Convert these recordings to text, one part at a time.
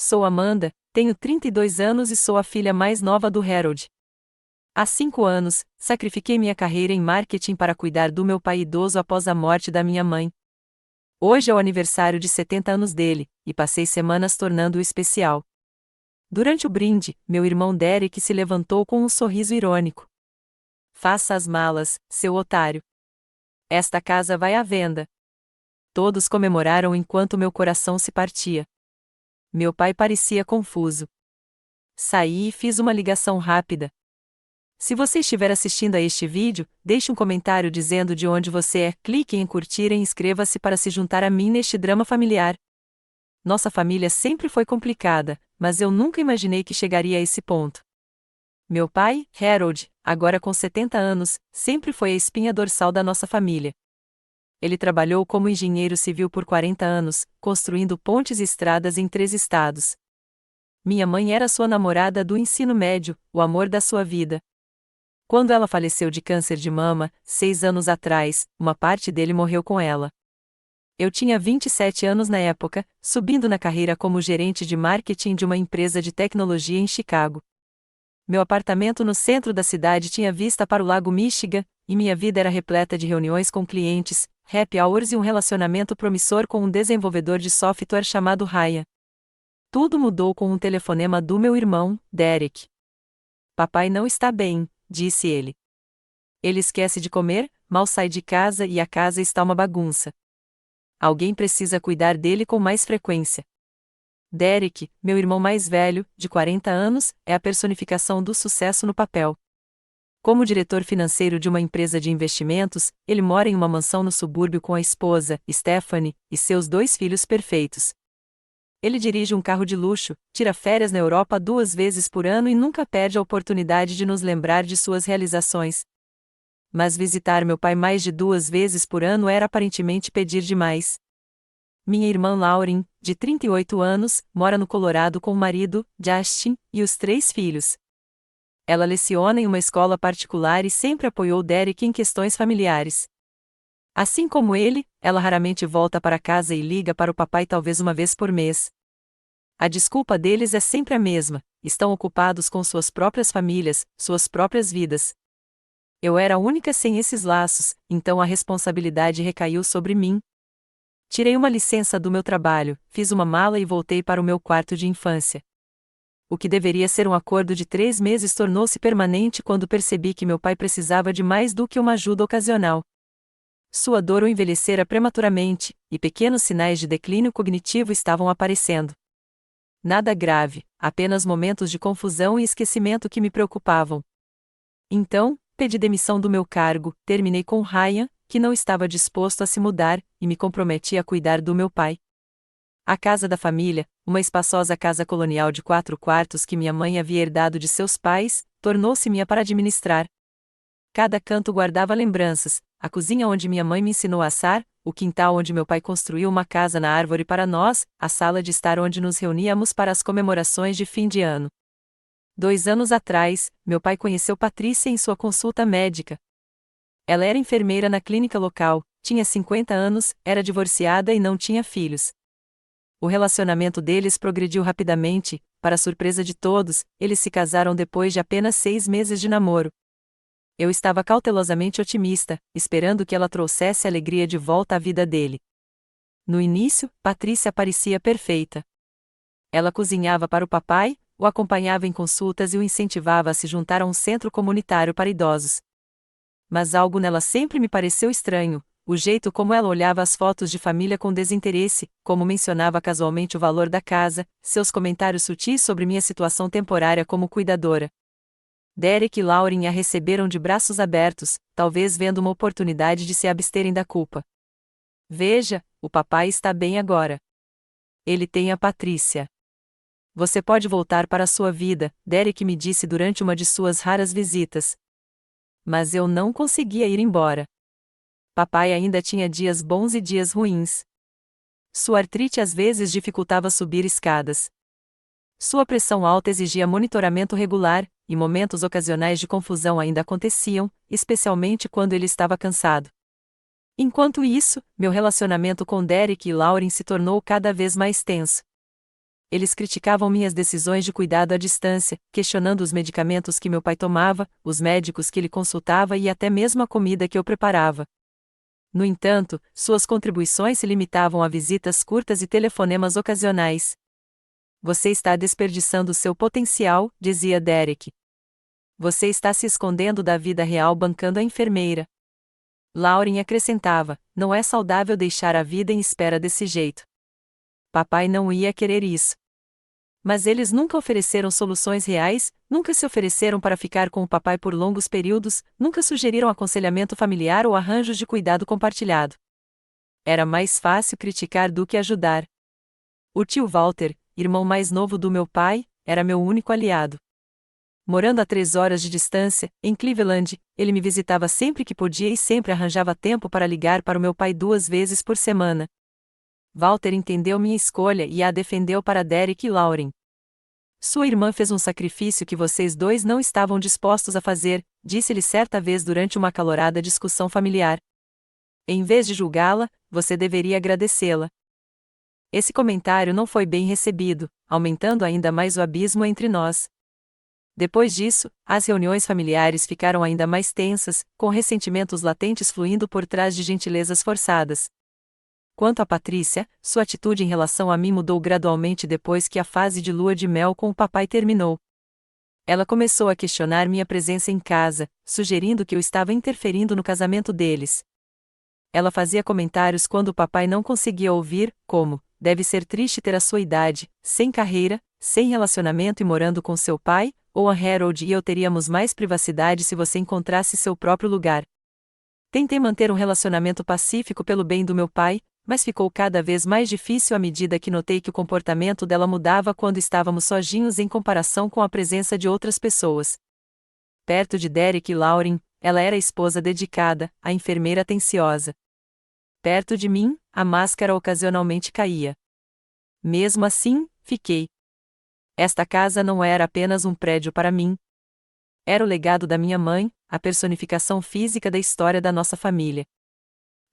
sou Amanda, tenho 32 anos e sou a filha mais nova do Harold. Há 5 anos, sacrifiquei minha carreira em marketing para cuidar do meu pai idoso após a morte da minha mãe. Hoje é o aniversário de 70 anos dele, e passei semanas tornando-o especial. Durante o brinde, meu irmão Derek se levantou com um sorriso irônico. Faça as malas, seu otário. Esta casa vai à venda. Todos comemoraram enquanto meu coração se partia. Meu pai parecia confuso. Saí e fiz uma ligação rápida. Se você estiver assistindo a este vídeo, deixe um comentário dizendo de onde você é, clique em curtir e inscreva-se para se juntar a mim neste drama familiar. Nossa família sempre foi complicada, mas eu nunca imaginei que chegaria a esse ponto. Meu pai, Harold, agora com 70 anos, sempre foi a espinha dorsal da nossa família. Ele trabalhou como engenheiro civil por 40 anos, construindo pontes e estradas em 3 estados. Minha mãe era sua namorada do ensino médio, o amor da sua vida. Quando ela faleceu de câncer de mama, 6 anos atrás, uma parte dele morreu com ela. Eu tinha 27 anos na época, subindo na carreira como gerente de marketing de uma empresa de tecnologia em Chicago. Meu apartamento no centro da cidade tinha vista para o Lago Michigan, e minha vida era repleta de reuniões com clientes, happy hours e um relacionamento promissor com um desenvolvedor de software chamado Ryan. Tudo mudou com um telefonema do meu irmão, Derek. Papai não está bem, disse ele. Ele esquece de comer, mal sai de casa e a casa está uma bagunça. Alguém precisa cuidar dele com mais frequência. Derek, meu irmão mais velho, de 40 anos, é a personificação do sucesso no papel. Como diretor financeiro de uma empresa de investimentos, ele mora em uma mansão no subúrbio com a esposa, Stephanie, e seus 2 filhos perfeitos. Ele dirige um carro de luxo, tira férias na Europa 2 vezes por ano e nunca perde a oportunidade de nos lembrar de suas realizações. Mas visitar meu pai mais de 2 vezes por ano era aparentemente pedir demais. Minha irmã Lauren, de 38 anos, mora no Colorado com o marido, Justin, e os 3 filhos. Ela leciona em uma escola particular e sempre apoiou Derek em questões familiares. Assim como ele, ela raramente volta para casa e liga para o papai talvez uma vez por mês. A desculpa deles é sempre a mesma: estão ocupados com suas próprias famílias, suas próprias vidas. Eu era a única sem esses laços, então a responsabilidade recaiu sobre mim. Tirei uma licença do meu trabalho, fiz uma mala e voltei para o meu quarto de infância. O que deveria ser um acordo de 3 meses tornou-se permanente quando percebi que meu pai precisava de mais do que uma ajuda ocasional. Sua dor o envelhecera prematuramente, e pequenos sinais de declínio cognitivo estavam aparecendo. Nada grave, apenas momentos de confusão e esquecimento que me preocupavam. Então, pedi demissão do meu cargo, terminei com Ryan, que não estava disposto a se mudar, e me comprometi a cuidar do meu pai. A casa da família, uma espaçosa casa colonial de 4 quartos que minha mãe havia herdado de seus pais, tornou-se minha para administrar. Cada canto guardava lembranças: a cozinha onde minha mãe me ensinou a assar, o quintal onde meu pai construiu uma casa na árvore para nós, a sala de estar onde nos reuníamos para as comemorações de fim de ano. 2 anos atrás, meu pai conheceu Patrícia em sua consulta médica. Ela era enfermeira na clínica local, tinha 50 anos, era divorciada e não tinha filhos. O relacionamento deles progrediu rapidamente, para surpresa de todos, eles se casaram depois de apenas 6 meses de namoro. Eu estava cautelosamente otimista, esperando que ela trouxesse alegria de volta à vida dele. No início, Patrícia parecia perfeita. Ela cozinhava para o papai, o acompanhava em consultas e o incentivava a se juntar a um centro comunitário para idosos. Mas algo nela sempre me pareceu estranho: o jeito como ela olhava as fotos de família com desinteresse, como mencionava casualmente o valor da casa, seus comentários sutis sobre minha situação temporária como cuidadora. Derek e Lauren a receberam de braços abertos, talvez vendo uma oportunidade de se absterem da culpa. Veja, o papai está bem agora. Ele tem a Patrícia. Você pode voltar para a sua vida, Derek me disse durante uma de suas raras visitas. Mas eu não conseguia ir embora. Papai ainda tinha dias bons e dias ruins. Sua artrite às vezes dificultava subir escadas. Sua pressão alta exigia monitoramento regular, e momentos ocasionais de confusão ainda aconteciam, especialmente quando ele estava cansado. Enquanto isso, meu relacionamento com Derek e Lauren se tornou cada vez mais tenso. Eles criticavam minhas decisões de cuidado à distância, questionando os medicamentos que meu pai tomava, os médicos que ele consultava e até mesmo a comida que eu preparava. No entanto, suas contribuições se limitavam a visitas curtas e telefonemas ocasionais. Você está desperdiçando seu potencial, dizia Derek. Você está se escondendo da vida real bancando a enfermeira. Lauren acrescentava: não é saudável deixar a vida em espera desse jeito. Papai não ia querer isso. Mas eles nunca ofereceram soluções reais, nunca se ofereceram para ficar com o papai por longos períodos, nunca sugeriram aconselhamento familiar ou arranjos de cuidado compartilhado. Era mais fácil criticar do que ajudar. O tio Walter, irmão mais novo do meu pai, era meu único aliado. Morando a 3 horas de distância, em Cleveland, ele me visitava sempre que podia e sempre arranjava tempo para ligar para o meu pai 2 vezes por semana. Walter entendeu minha escolha e a defendeu para Derek e Lauren. Sua irmã fez um sacrifício que vocês dois não estavam dispostos a fazer, disse-lhe certa vez durante uma acalorada discussão familiar. Em vez de julgá-la, você deveria agradecê-la. Esse comentário não foi bem recebido, aumentando ainda mais o abismo entre nós. Depois disso, as reuniões familiares ficaram ainda mais tensas, com ressentimentos latentes fluindo por trás de gentilezas forçadas. Quanto a Patrícia, sua atitude em relação a mim mudou gradualmente depois que a fase de lua de mel com o papai terminou. Ela começou a questionar minha presença em casa, sugerindo que eu estava interferindo no casamento deles. Ela fazia comentários quando o papai não conseguia ouvir, como: deve ser triste ter a sua idade, sem carreira, sem relacionamento e morando com seu pai, ou a Harold e eu teríamos mais privacidade se você encontrasse seu próprio lugar. Tentei manter um relacionamento pacífico pelo bem do meu pai, mas ficou cada vez mais difícil à medida que notei que o comportamento dela mudava quando estávamos sozinhos em comparação com a presença de outras pessoas. Perto de Derek e Lauren, ela era a esposa dedicada, a enfermeira atenciosa. Perto de mim, a máscara ocasionalmente caía. Mesmo assim, fiquei. Esta casa não era apenas um prédio para mim. Era o legado da minha mãe, a personificação física da história da nossa família.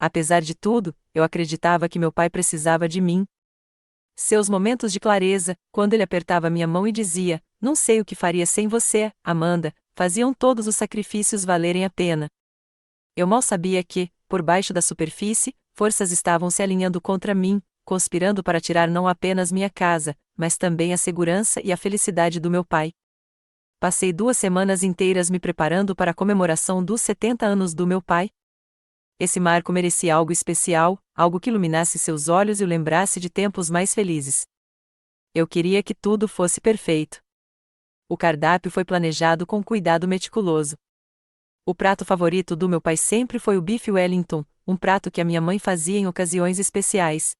Apesar de tudo, eu acreditava que meu pai precisava de mim. Seus momentos de clareza, quando ele apertava minha mão e dizia: não sei o que faria sem você, Amanda, faziam todos os sacrifícios valerem a pena. Eu mal sabia que, por baixo da superfície, forças estavam se alinhando contra mim, conspirando para tirar não apenas minha casa, mas também a segurança e a felicidade do meu pai. Passei 2 semanas inteiras me preparando para a comemoração dos 70 anos do meu pai. Esse marco merecia algo especial, algo que iluminasse seus olhos e o lembrasse de tempos mais felizes. Eu queria que tudo fosse perfeito. O cardápio foi planejado com cuidado meticuloso. O prato favorito do meu pai sempre foi o bife Wellington, um prato que a minha mãe fazia em ocasiões especiais.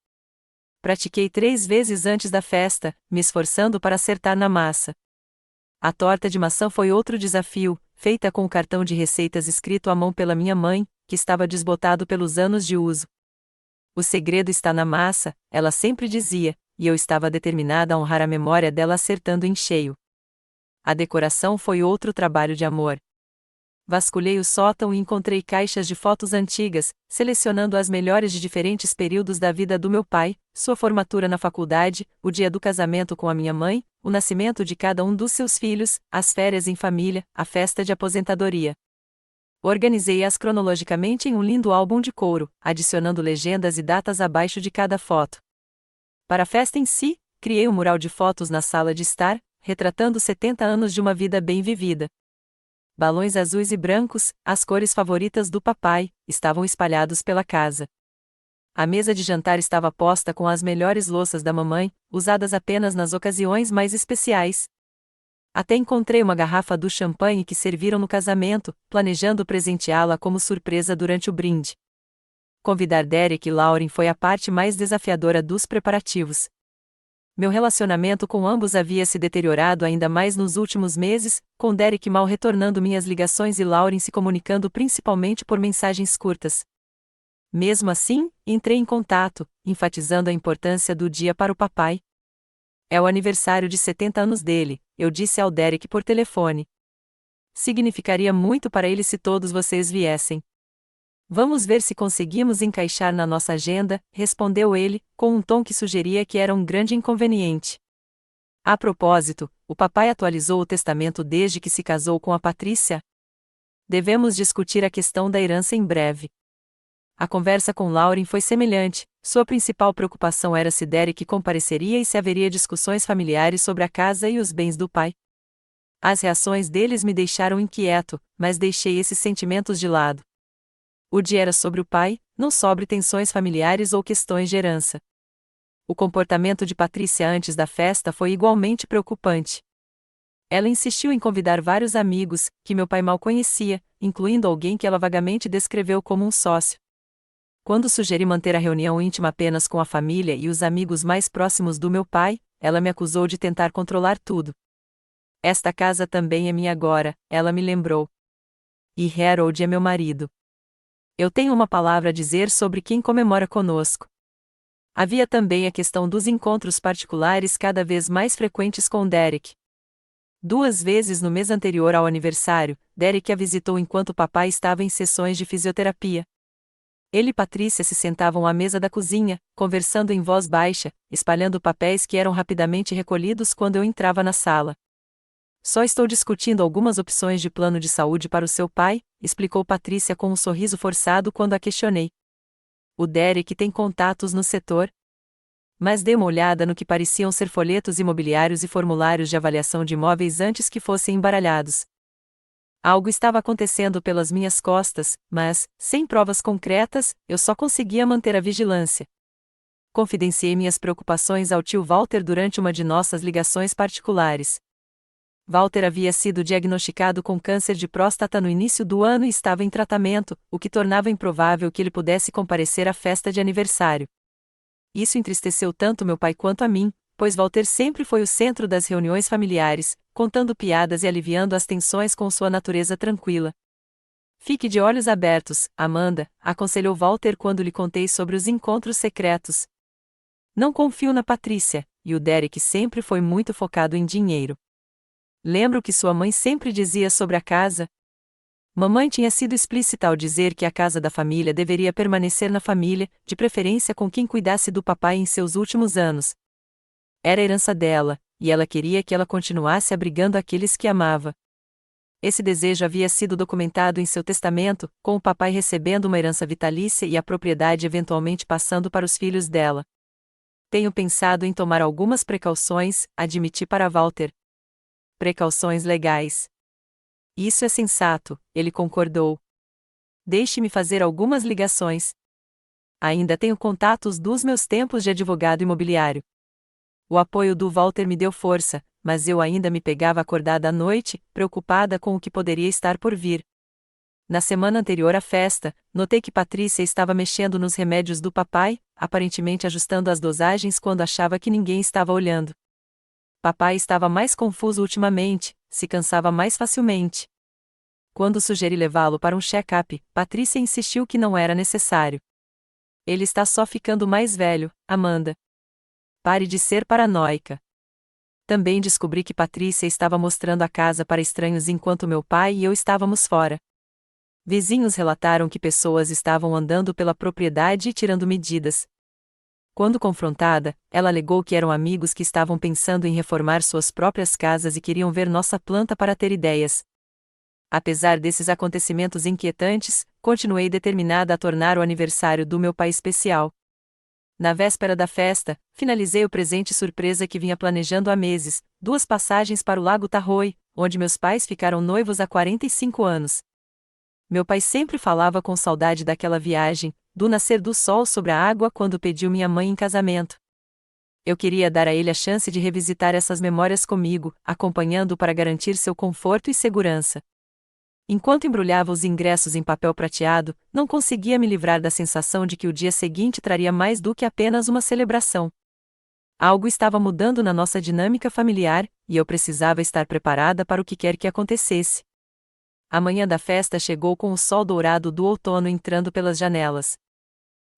Pratiquei 3 vezes antes da festa, me esforçando para acertar na massa. A torta de maçã foi outro desafio, feita com o cartão de receitas escrito à mão pela minha mãe, que estava desbotado pelos anos de uso. O segredo está na massa, ela sempre dizia, e eu estava determinada a honrar a memória dela acertando em cheio. A decoração foi outro trabalho de amor. Vasculhei o sótão e encontrei caixas de fotos antigas, selecionando as melhores de diferentes períodos da vida do meu pai, sua formatura na faculdade, o dia do casamento com a minha mãe, o nascimento de cada um dos seus filhos, as férias em família, a festa de aposentadoria. Organizei-as cronologicamente em um lindo álbum de couro, adicionando legendas e datas abaixo de cada foto. Para a festa em si, criei um mural de fotos na sala de estar, retratando 70 anos de uma vida bem vivida. Balões azuis e brancos, as cores favoritas do papai, estavam espalhados pela casa. A mesa de jantar estava posta com as melhores louças da mamãe, usadas apenas nas ocasiões mais especiais. Até encontrei uma garrafa do champanhe que serviram no casamento, planejando presenteá-la como surpresa durante o brinde. Convidar Derek e Lauren foi a parte mais desafiadora dos preparativos. Meu relacionamento com ambos havia se deteriorado ainda mais nos últimos meses, com Derek mal retornando minhas ligações e Lauren se comunicando principalmente por mensagens curtas. Mesmo assim, entrei em contato, enfatizando a importância do dia para o papai. É o aniversário de 70 anos dele, eu disse ao Derek por telefone. Significaria muito para ele se todos vocês viessem. Vamos ver se conseguimos encaixar na nossa agenda, respondeu ele, com um tom que sugeria que era um grande inconveniente. A propósito, o papai atualizou o testamento desde que se casou com a Patrícia? Devemos discutir a questão da herança em breve. A conversa com Lauren foi semelhante. Sua principal preocupação era se Derek compareceria e se haveria discussões familiares sobre a casa e os bens do pai. As reações deles me deixaram inquieto, mas deixei esses sentimentos de lado. O dia era sobre o pai, não sobre tensões familiares ou questões de herança. O comportamento de Patrícia antes da festa foi igualmente preocupante. Ela insistiu em convidar vários amigos, que meu pai mal conhecia, incluindo alguém que ela vagamente descreveu como um sócio. Quando sugeri manter a reunião íntima apenas com a família e os amigos mais próximos do meu pai, ela me acusou de tentar controlar tudo. Esta casa também é minha agora, ela me lembrou. E Harold é meu marido. Eu tenho uma palavra a dizer sobre quem comemora conosco. Havia também a questão dos encontros particulares cada vez mais frequentes com Derek. 2 vezes no mês anterior ao aniversário, Derek a visitou enquanto papai estava em sessões de fisioterapia. Ele e Patrícia se sentavam à mesa da cozinha, conversando em voz baixa, espalhando papéis que eram rapidamente recolhidos quando eu entrava na sala. Só estou discutindo algumas opções de plano de saúde para o seu pai, explicou Patrícia com um sorriso forçado quando a questionei. O Derek tem contatos no setor? Mas dei uma olhada no que pareciam ser folhetos imobiliários e formulários de avaliação de imóveis antes que fossem embaralhados. Algo estava acontecendo pelas minhas costas, mas, sem provas concretas, eu só conseguia manter a vigilância. Confidenciei minhas preocupações ao tio Walter durante uma de nossas ligações particulares. Walter havia sido diagnosticado com câncer de próstata no início do ano e estava em tratamento, o que tornava improvável que ele pudesse comparecer à festa de aniversário. Isso entristeceu tanto meu pai quanto a mim, pois Walter sempre foi o centro das reuniões familiares, contando piadas e aliviando as tensões com sua natureza tranquila. Fique de olhos abertos, Amanda, aconselhou Walter quando lhe contei sobre os encontros secretos. Não confio na Patrícia, e o Derek sempre foi muito focado em dinheiro. Lembra o que sua mãe sempre dizia sobre a casa? Mamãe tinha sido explícita ao dizer que a casa da família deveria permanecer na família, de preferência com quem cuidasse do papai em seus últimos anos. Era a herança dela, e ela queria que ela continuasse abrigando aqueles que amava. Esse desejo havia sido documentado em seu testamento, com o papai recebendo uma herança vitalícia e a propriedade eventualmente passando para os filhos dela. Tenho pensado em tomar algumas precauções, admiti para Walter. Precauções legais. Isso é sensato, ele concordou. Deixe-me fazer algumas ligações. Ainda tenho contatos dos meus tempos de advogado imobiliário. O apoio do Walter me deu força, mas eu ainda me pegava acordada à noite, preocupada com o que poderia estar por vir. Na semana anterior à festa, notei que Patrícia estava mexendo nos remédios do papai, aparentemente ajustando as dosagens quando achava que ninguém estava olhando. Papai estava mais confuso ultimamente, se cansava mais facilmente. Quando sugeri levá-lo para um check-up, Patrícia insistiu que não era necessário. Ele está só ficando mais velho, Amanda. Pare de ser paranoica. Também descobri que Patrícia estava mostrando a casa para estranhos enquanto meu pai e eu estávamos fora. Vizinhos relataram que pessoas estavam andando pela propriedade e tirando medidas. Quando confrontada, ela alegou que eram amigos que estavam pensando em reformar suas próprias casas e queriam ver nossa planta para ter ideias. Apesar desses acontecimentos inquietantes, continuei determinada a tornar o aniversário do meu pai especial. Na véspera da festa, finalizei o presente surpresa que vinha planejando há meses, 2 passagens para o Lago Tahoe, onde meus pais ficaram noivos há 45 anos. Meu pai sempre falava com saudade daquela viagem, do nascer do sol sobre a água quando pediu minha mãe em casamento. Eu queria dar a ele a chance de revisitar essas memórias comigo, acompanhando-o para garantir seu conforto e segurança. Enquanto embrulhava os ingressos em papel prateado, não conseguia me livrar da sensação de que o dia seguinte traria mais do que apenas uma celebração. Algo estava mudando na nossa dinâmica familiar, e eu precisava estar preparada para o que quer que acontecesse. A manhã da festa chegou com o sol dourado do outono entrando pelas janelas.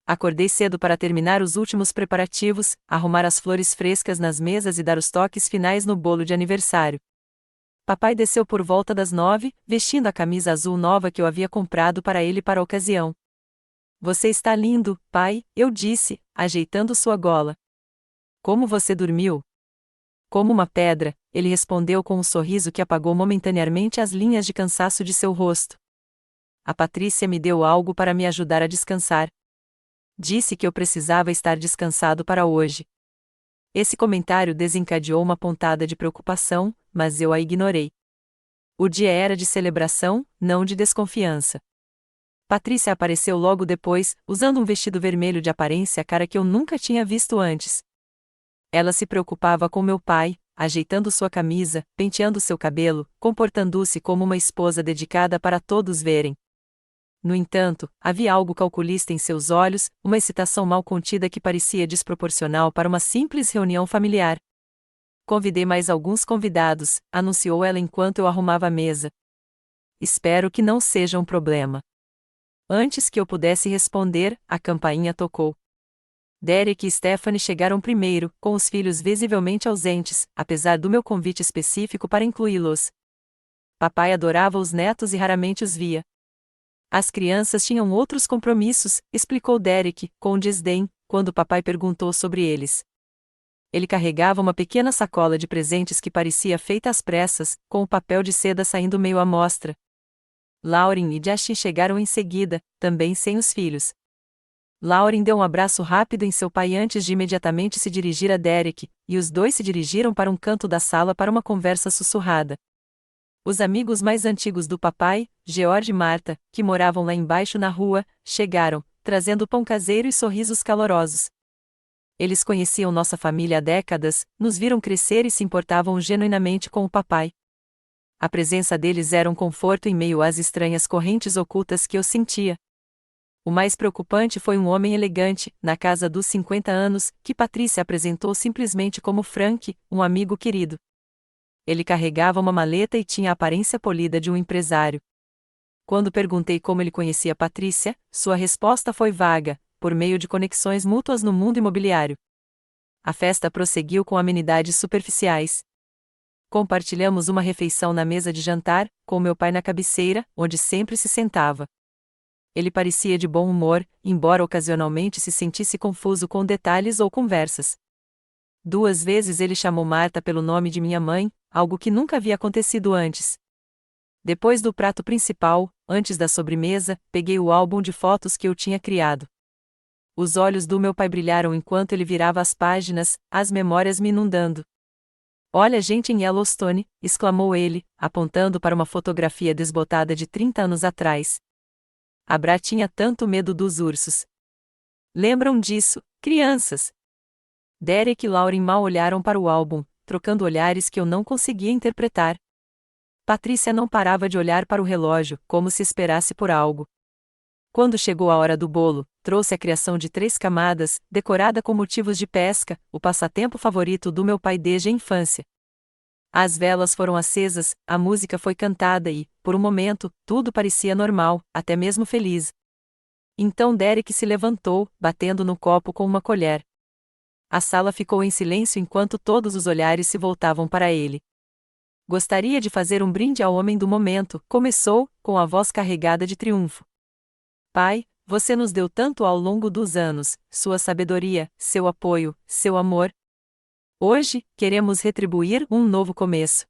Acordei cedo para terminar os últimos preparativos, arrumar as flores frescas nas mesas e dar os toques finais no bolo de aniversário. Papai desceu por volta das 9, vestindo a camisa azul nova que eu havia comprado para ele para a ocasião. Você está lindo, pai, eu disse, ajeitando sua gola. Como você dormiu? Como uma pedra, ele respondeu com um sorriso que apagou momentaneamente as linhas de cansaço de seu rosto. A Patrícia me deu algo para me ajudar a descansar. Disse que eu precisava estar descansado para hoje. Esse comentário desencadeou uma pontada de preocupação, mas eu a ignorei. O dia era de celebração, não de desconfiança. Patrícia apareceu logo depois, usando um vestido vermelho de aparência cara que eu nunca tinha visto antes. Ela se preocupava com meu pai, ajeitando sua camisa, penteando seu cabelo, comportando-se como uma esposa dedicada para todos verem. No entanto, havia algo calculista em seus olhos, uma excitação mal contida que parecia desproporcional para uma simples reunião familiar. Convidei mais alguns convidados, anunciou ela enquanto eu arrumava a mesa. Espero que não seja um problema. Antes que eu pudesse responder, a campainha tocou. Derek e Stephanie chegaram primeiro, com os filhos visivelmente ausentes, apesar do meu convite específico para incluí-los. Papai adorava os netos e raramente os via. As crianças tinham outros compromissos, explicou Derek, com desdém, quando papai perguntou sobre eles. Ele carregava uma pequena sacola de presentes que parecia feita às pressas, com o papel de seda saindo meio à mostra. Lauren e Justin chegaram em seguida, também sem os filhos. Lauren deu um abraço rápido em seu pai antes de imediatamente se dirigir a Derek, e os dois se dirigiram para um canto da sala para uma conversa sussurrada. Os amigos mais antigos do papai, George e Marta, que moravam lá embaixo na rua, chegaram, trazendo pão caseiro e sorrisos calorosos. Eles conheciam nossa família há décadas, nos viram crescer e se importavam genuinamente com o papai. A presença deles era um conforto em meio às estranhas correntes ocultas que eu sentia. O mais preocupante foi um homem elegante, na casa dos 50 anos, que Patrícia apresentou simplesmente como Frank, um amigo querido. Ele carregava uma maleta e tinha a aparência polida de um empresário. Quando perguntei como ele conhecia Patrícia, sua resposta foi vaga, por meio de conexões mútuas no mundo imobiliário. A festa prosseguiu com amenidades superficiais. Compartilhamos uma refeição na mesa de jantar, com meu pai na cabeceira, onde sempre se sentava. Ele parecia de bom humor, embora ocasionalmente se sentisse confuso com detalhes ou conversas. 2 vezes ele chamou Marta pelo nome de minha mãe, algo que nunca havia acontecido antes. Depois do prato principal, antes da sobremesa, peguei o álbum de fotos que eu tinha criado. Os olhos do meu pai brilharam enquanto ele virava as páginas, as memórias me inundando. "Olha a gente em Yellowstone", exclamou ele, apontando para uma fotografia desbotada de 30 anos atrás. A Bra tinha tanto medo dos ursos. "Lembram disso, crianças?" Derek e Lauren mal olharam para o álbum, trocando olhares que eu não conseguia interpretar. Patrícia não parava de olhar para o relógio, como se esperasse por algo. Quando chegou a hora do bolo, trouxe a criação de 3 camadas, decorada com motivos de pesca, o passatempo favorito do meu pai desde a infância. As velas foram acesas, a música foi cantada e, por um momento, tudo parecia normal, até mesmo feliz. Então Derek se levantou, batendo no copo com uma colher. A sala ficou em silêncio enquanto todos os olhares se voltavam para ele. "Gostaria de fazer um brinde ao homem do momento", começou, com a voz carregada de triunfo. "Pai, você nos deu tanto ao longo dos anos, sua sabedoria, seu apoio, seu amor. Hoje, queremos retribuir um novo começo."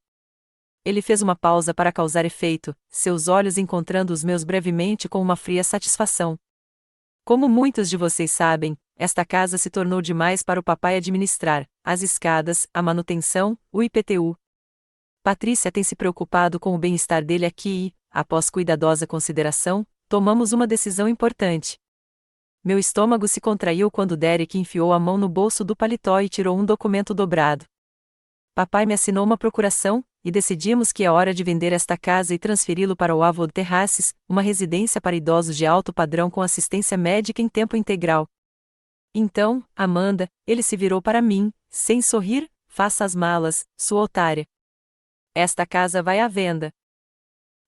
Ele fez uma pausa para causar efeito, seus olhos encontrando os meus brevemente com uma fria satisfação. "Como muitos de vocês sabem, esta casa se tornou demais para o papai administrar, as escadas, a manutenção, o IPTU. Patrícia tem se preocupado com o bem-estar dele aqui e, após cuidadosa consideração, tomamos uma decisão importante." Meu estômago se contraiu quando Derek enfiou a mão no bolso do paletó e tirou um documento dobrado. "Papai me assinou uma procuração, e decidimos que é hora de vender esta casa e transferi-lo para o Avon Terraces, uma residência para idosos de alto padrão com assistência médica em tempo integral." Então, Amanda, ele se virou para mim, sem sorrir, "Faça as malas, sua otária. Esta casa vai à venda."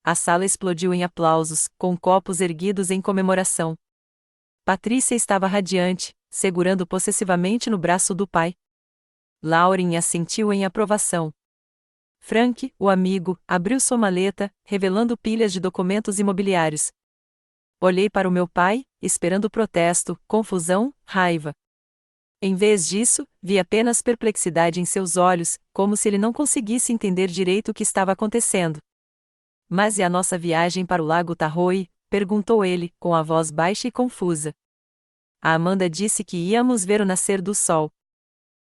A sala explodiu em aplausos, com copos erguidos em comemoração. Patrícia estava radiante, segurando possessivamente no braço do pai. Lauren assentiu em aprovação. Frank, o amigo, abriu sua maleta, revelando pilhas de documentos imobiliários. Olhei para o meu pai, esperando protesto, confusão, raiva. Em vez disso, vi apenas perplexidade em seus olhos, como se ele não conseguisse entender direito o que estava acontecendo. Mas e a nossa viagem para o Lago Tahoe? Perguntou ele, com a voz baixa e confusa. A Amanda disse que íamos ver o nascer do sol.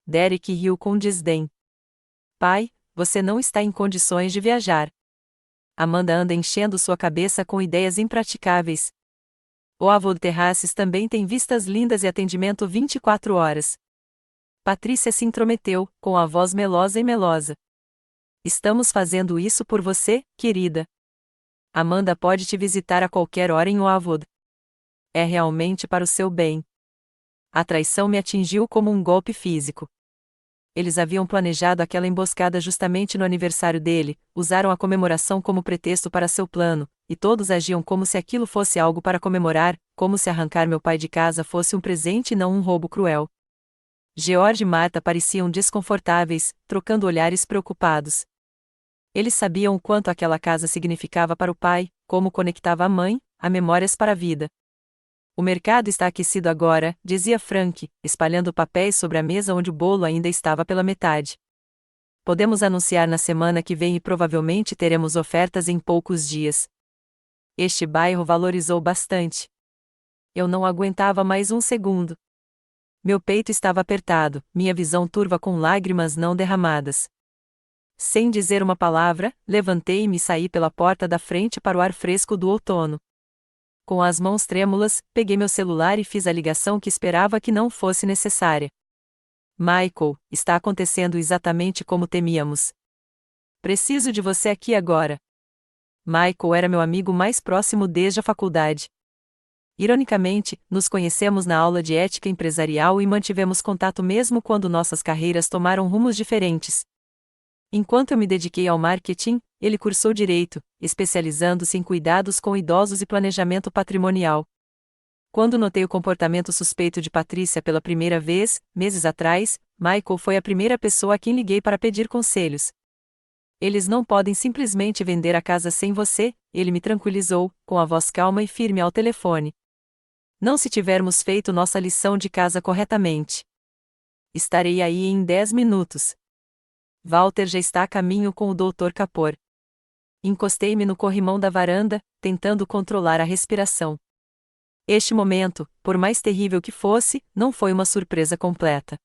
Derek riu com desdém. Pai, você não está em condições de viajar. Amanda anda enchendo sua cabeça com ideias impraticáveis. O Avô Terraces também tem vistas lindas e atendimento 24 horas. Patrícia se intrometeu, com a voz melosa e melosa. Estamos fazendo isso por você, querida. Amanda pode te visitar a qualquer hora em Oakwood. É realmente para o seu bem. A traição me atingiu como um golpe físico. Eles haviam planejado aquela emboscada justamente no aniversário dele, usaram a comemoração como pretexto para seu plano, e todos agiam como se aquilo fosse algo para comemorar, como se arrancar meu pai de casa fosse um presente e não um roubo cruel. George e Marta pareciam desconfortáveis, trocando olhares preocupados. Eles sabiam o quanto aquela casa significava para o pai, como conectava a mãe, a memórias para a vida. O mercado está aquecido agora, dizia Frank, espalhando papéis sobre a mesa onde o bolo ainda estava pela metade. Podemos anunciar na semana que vem e provavelmente teremos ofertas em poucos dias. Este bairro valorizou bastante. Eu não aguentava mais um segundo. Meu peito estava apertado, minha visão turva com lágrimas não derramadas. Sem dizer uma palavra, levantei-me e saí pela porta da frente para o ar fresco do outono. Com as mãos trêmulas, peguei meu celular e fiz a ligação que esperava que não fosse necessária. Michael, está acontecendo exatamente como temíamos. Preciso de você aqui agora. Michael era meu amigo mais próximo desde a faculdade. Ironicamente, nos conhecemos na aula de ética empresarial e mantivemos contato mesmo quando nossas carreiras tomaram rumos diferentes. Enquanto eu me dediquei ao marketing, ele cursou direito, especializando-se em cuidados com idosos e planejamento patrimonial. Quando notei o comportamento suspeito de Patrícia pela primeira vez, meses atrás, Michael foi a primeira pessoa a quem liguei para pedir conselhos. Eles não podem simplesmente vender a casa sem você, ele me tranquilizou, com a voz calma e firme ao telefone. Não se tivermos feito nossa lição de casa corretamente. Estarei aí em 10 minutos. Walter já está a caminho com o Dr. Kapor. Encostei-me no corrimão da varanda, tentando controlar a respiração. Este momento, por mais terrível que fosse, não foi uma surpresa completa.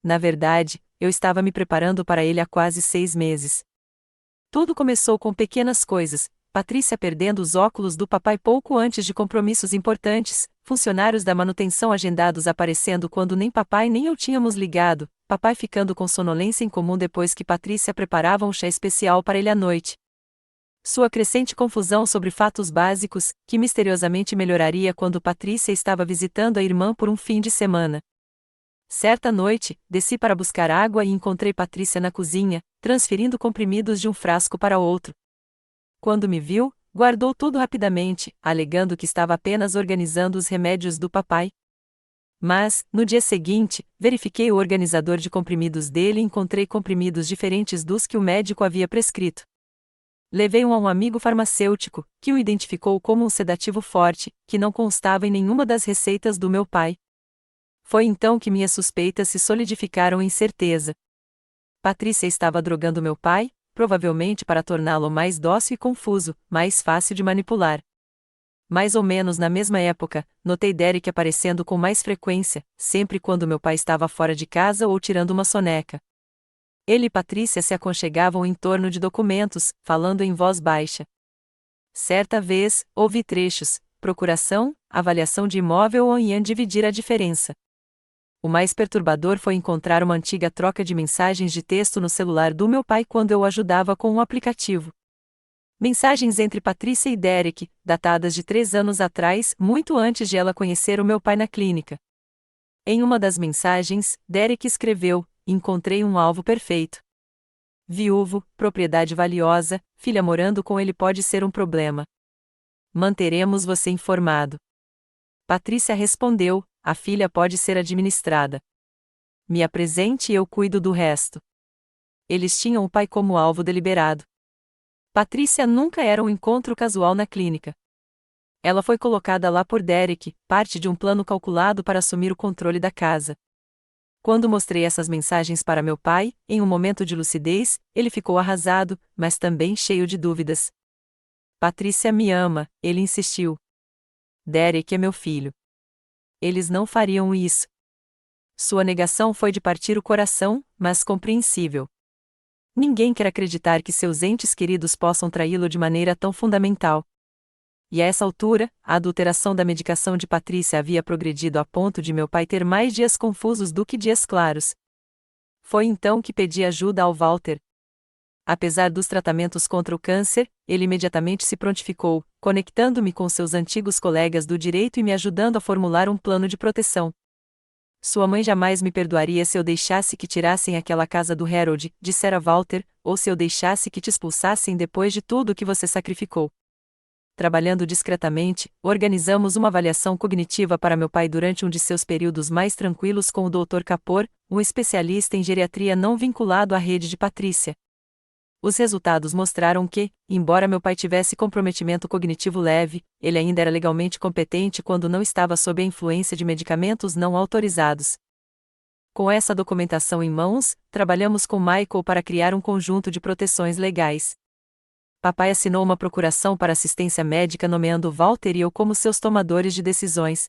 Na verdade, eu estava me preparando para ele há quase 6 meses. Tudo começou com pequenas coisas, Patrícia perdendo os óculos do papai pouco antes de compromissos importantes, funcionários da manutenção agendados aparecendo quando nem papai nem eu tínhamos ligado, papai ficando com sonolência incomum depois que Patrícia preparava um chá especial para ele à noite. Sua crescente confusão sobre fatos básicos, que misteriosamente melhoraria quando Patrícia estava visitando a irmã por um fim de semana. Certa noite, desci para buscar água e encontrei Patrícia na cozinha, transferindo comprimidos de um frasco para outro. Quando me viu, guardou tudo rapidamente, alegando que estava apenas organizando os remédios do papai. Mas, no dia seguinte, verifiquei o organizador de comprimidos dele e encontrei comprimidos diferentes dos que o médico havia prescrito. Levei-o a um amigo farmacêutico, que o identificou como um sedativo forte, que não constava em nenhuma das receitas do meu pai. Foi então que minhas suspeitas se solidificaram em certeza. Patrícia estava drogando meu pai, provavelmente para torná-lo mais dócil e confuso, mais fácil de manipular. Mais ou menos na mesma época, notei Derek aparecendo com mais frequência, sempre quando meu pai estava fora de casa ou tirando uma soneca. Ele e Patrícia se aconchegavam em torno de documentos, falando em voz baixa. Certa vez, ouvi trechos: procuração, avaliação de imóvel ou iam dividir a diferença. O mais perturbador foi encontrar uma antiga troca de mensagens de texto no celular do meu pai quando eu o ajudava com um aplicativo. Mensagens entre Patrícia e Derek, datadas de 3 anos atrás, muito antes de ela conhecer o meu pai na clínica. Em uma das mensagens, Derek escreveu: encontrei um alvo perfeito. Viúvo, propriedade valiosa, filha morando com ele pode ser um problema. Manteremos você informado. Patrícia respondeu: a filha pode ser administrada. Me apresente e eu cuido do resto. Eles tinham o pai como alvo deliberado. Patrícia nunca era um encontro casual na clínica. Ela foi colocada lá por Derek, parte de um plano calculado para assumir o controle da casa. Quando mostrei essas mensagens para meu pai, em um momento de lucidez, ele ficou arrasado, mas também cheio de dúvidas. Patrícia me ama, ele insistiu. Derek é meu filho. Eles não fariam isso. Sua negação foi de partir o coração, mas compreensível. Ninguém quer acreditar que seus entes queridos possam traí-lo de maneira tão fundamental. E a essa altura, a adulteração da medicação de Patrícia havia progredido a ponto de meu pai ter mais dias confusos do que dias claros. Foi então que pedi ajuda ao Walter. Apesar dos tratamentos contra o câncer, ele imediatamente se prontificou, conectando-me com seus antigos colegas do direito e me ajudando a formular um plano de proteção. Sua mãe jamais me perdoaria se eu deixasse que tirassem aquela casa do Harold, dissera Walter, ou se eu deixasse que te expulsassem depois de tudo o que você sacrificou. Trabalhando discretamente, organizamos uma avaliação cognitiva para meu pai durante um de seus períodos mais tranquilos com o Dr. Kapor, um especialista em geriatria não vinculado à rede de Patrícia. Os resultados mostraram que, embora meu pai tivesse comprometimento cognitivo leve, ele ainda era legalmente competente quando não estava sob a influência de medicamentos não autorizados. Com essa documentação em mãos, trabalhamos com Michael para criar um conjunto de proteções legais. Papai assinou uma procuração para assistência médica nomeando Walter e eu como seus tomadores de decisões.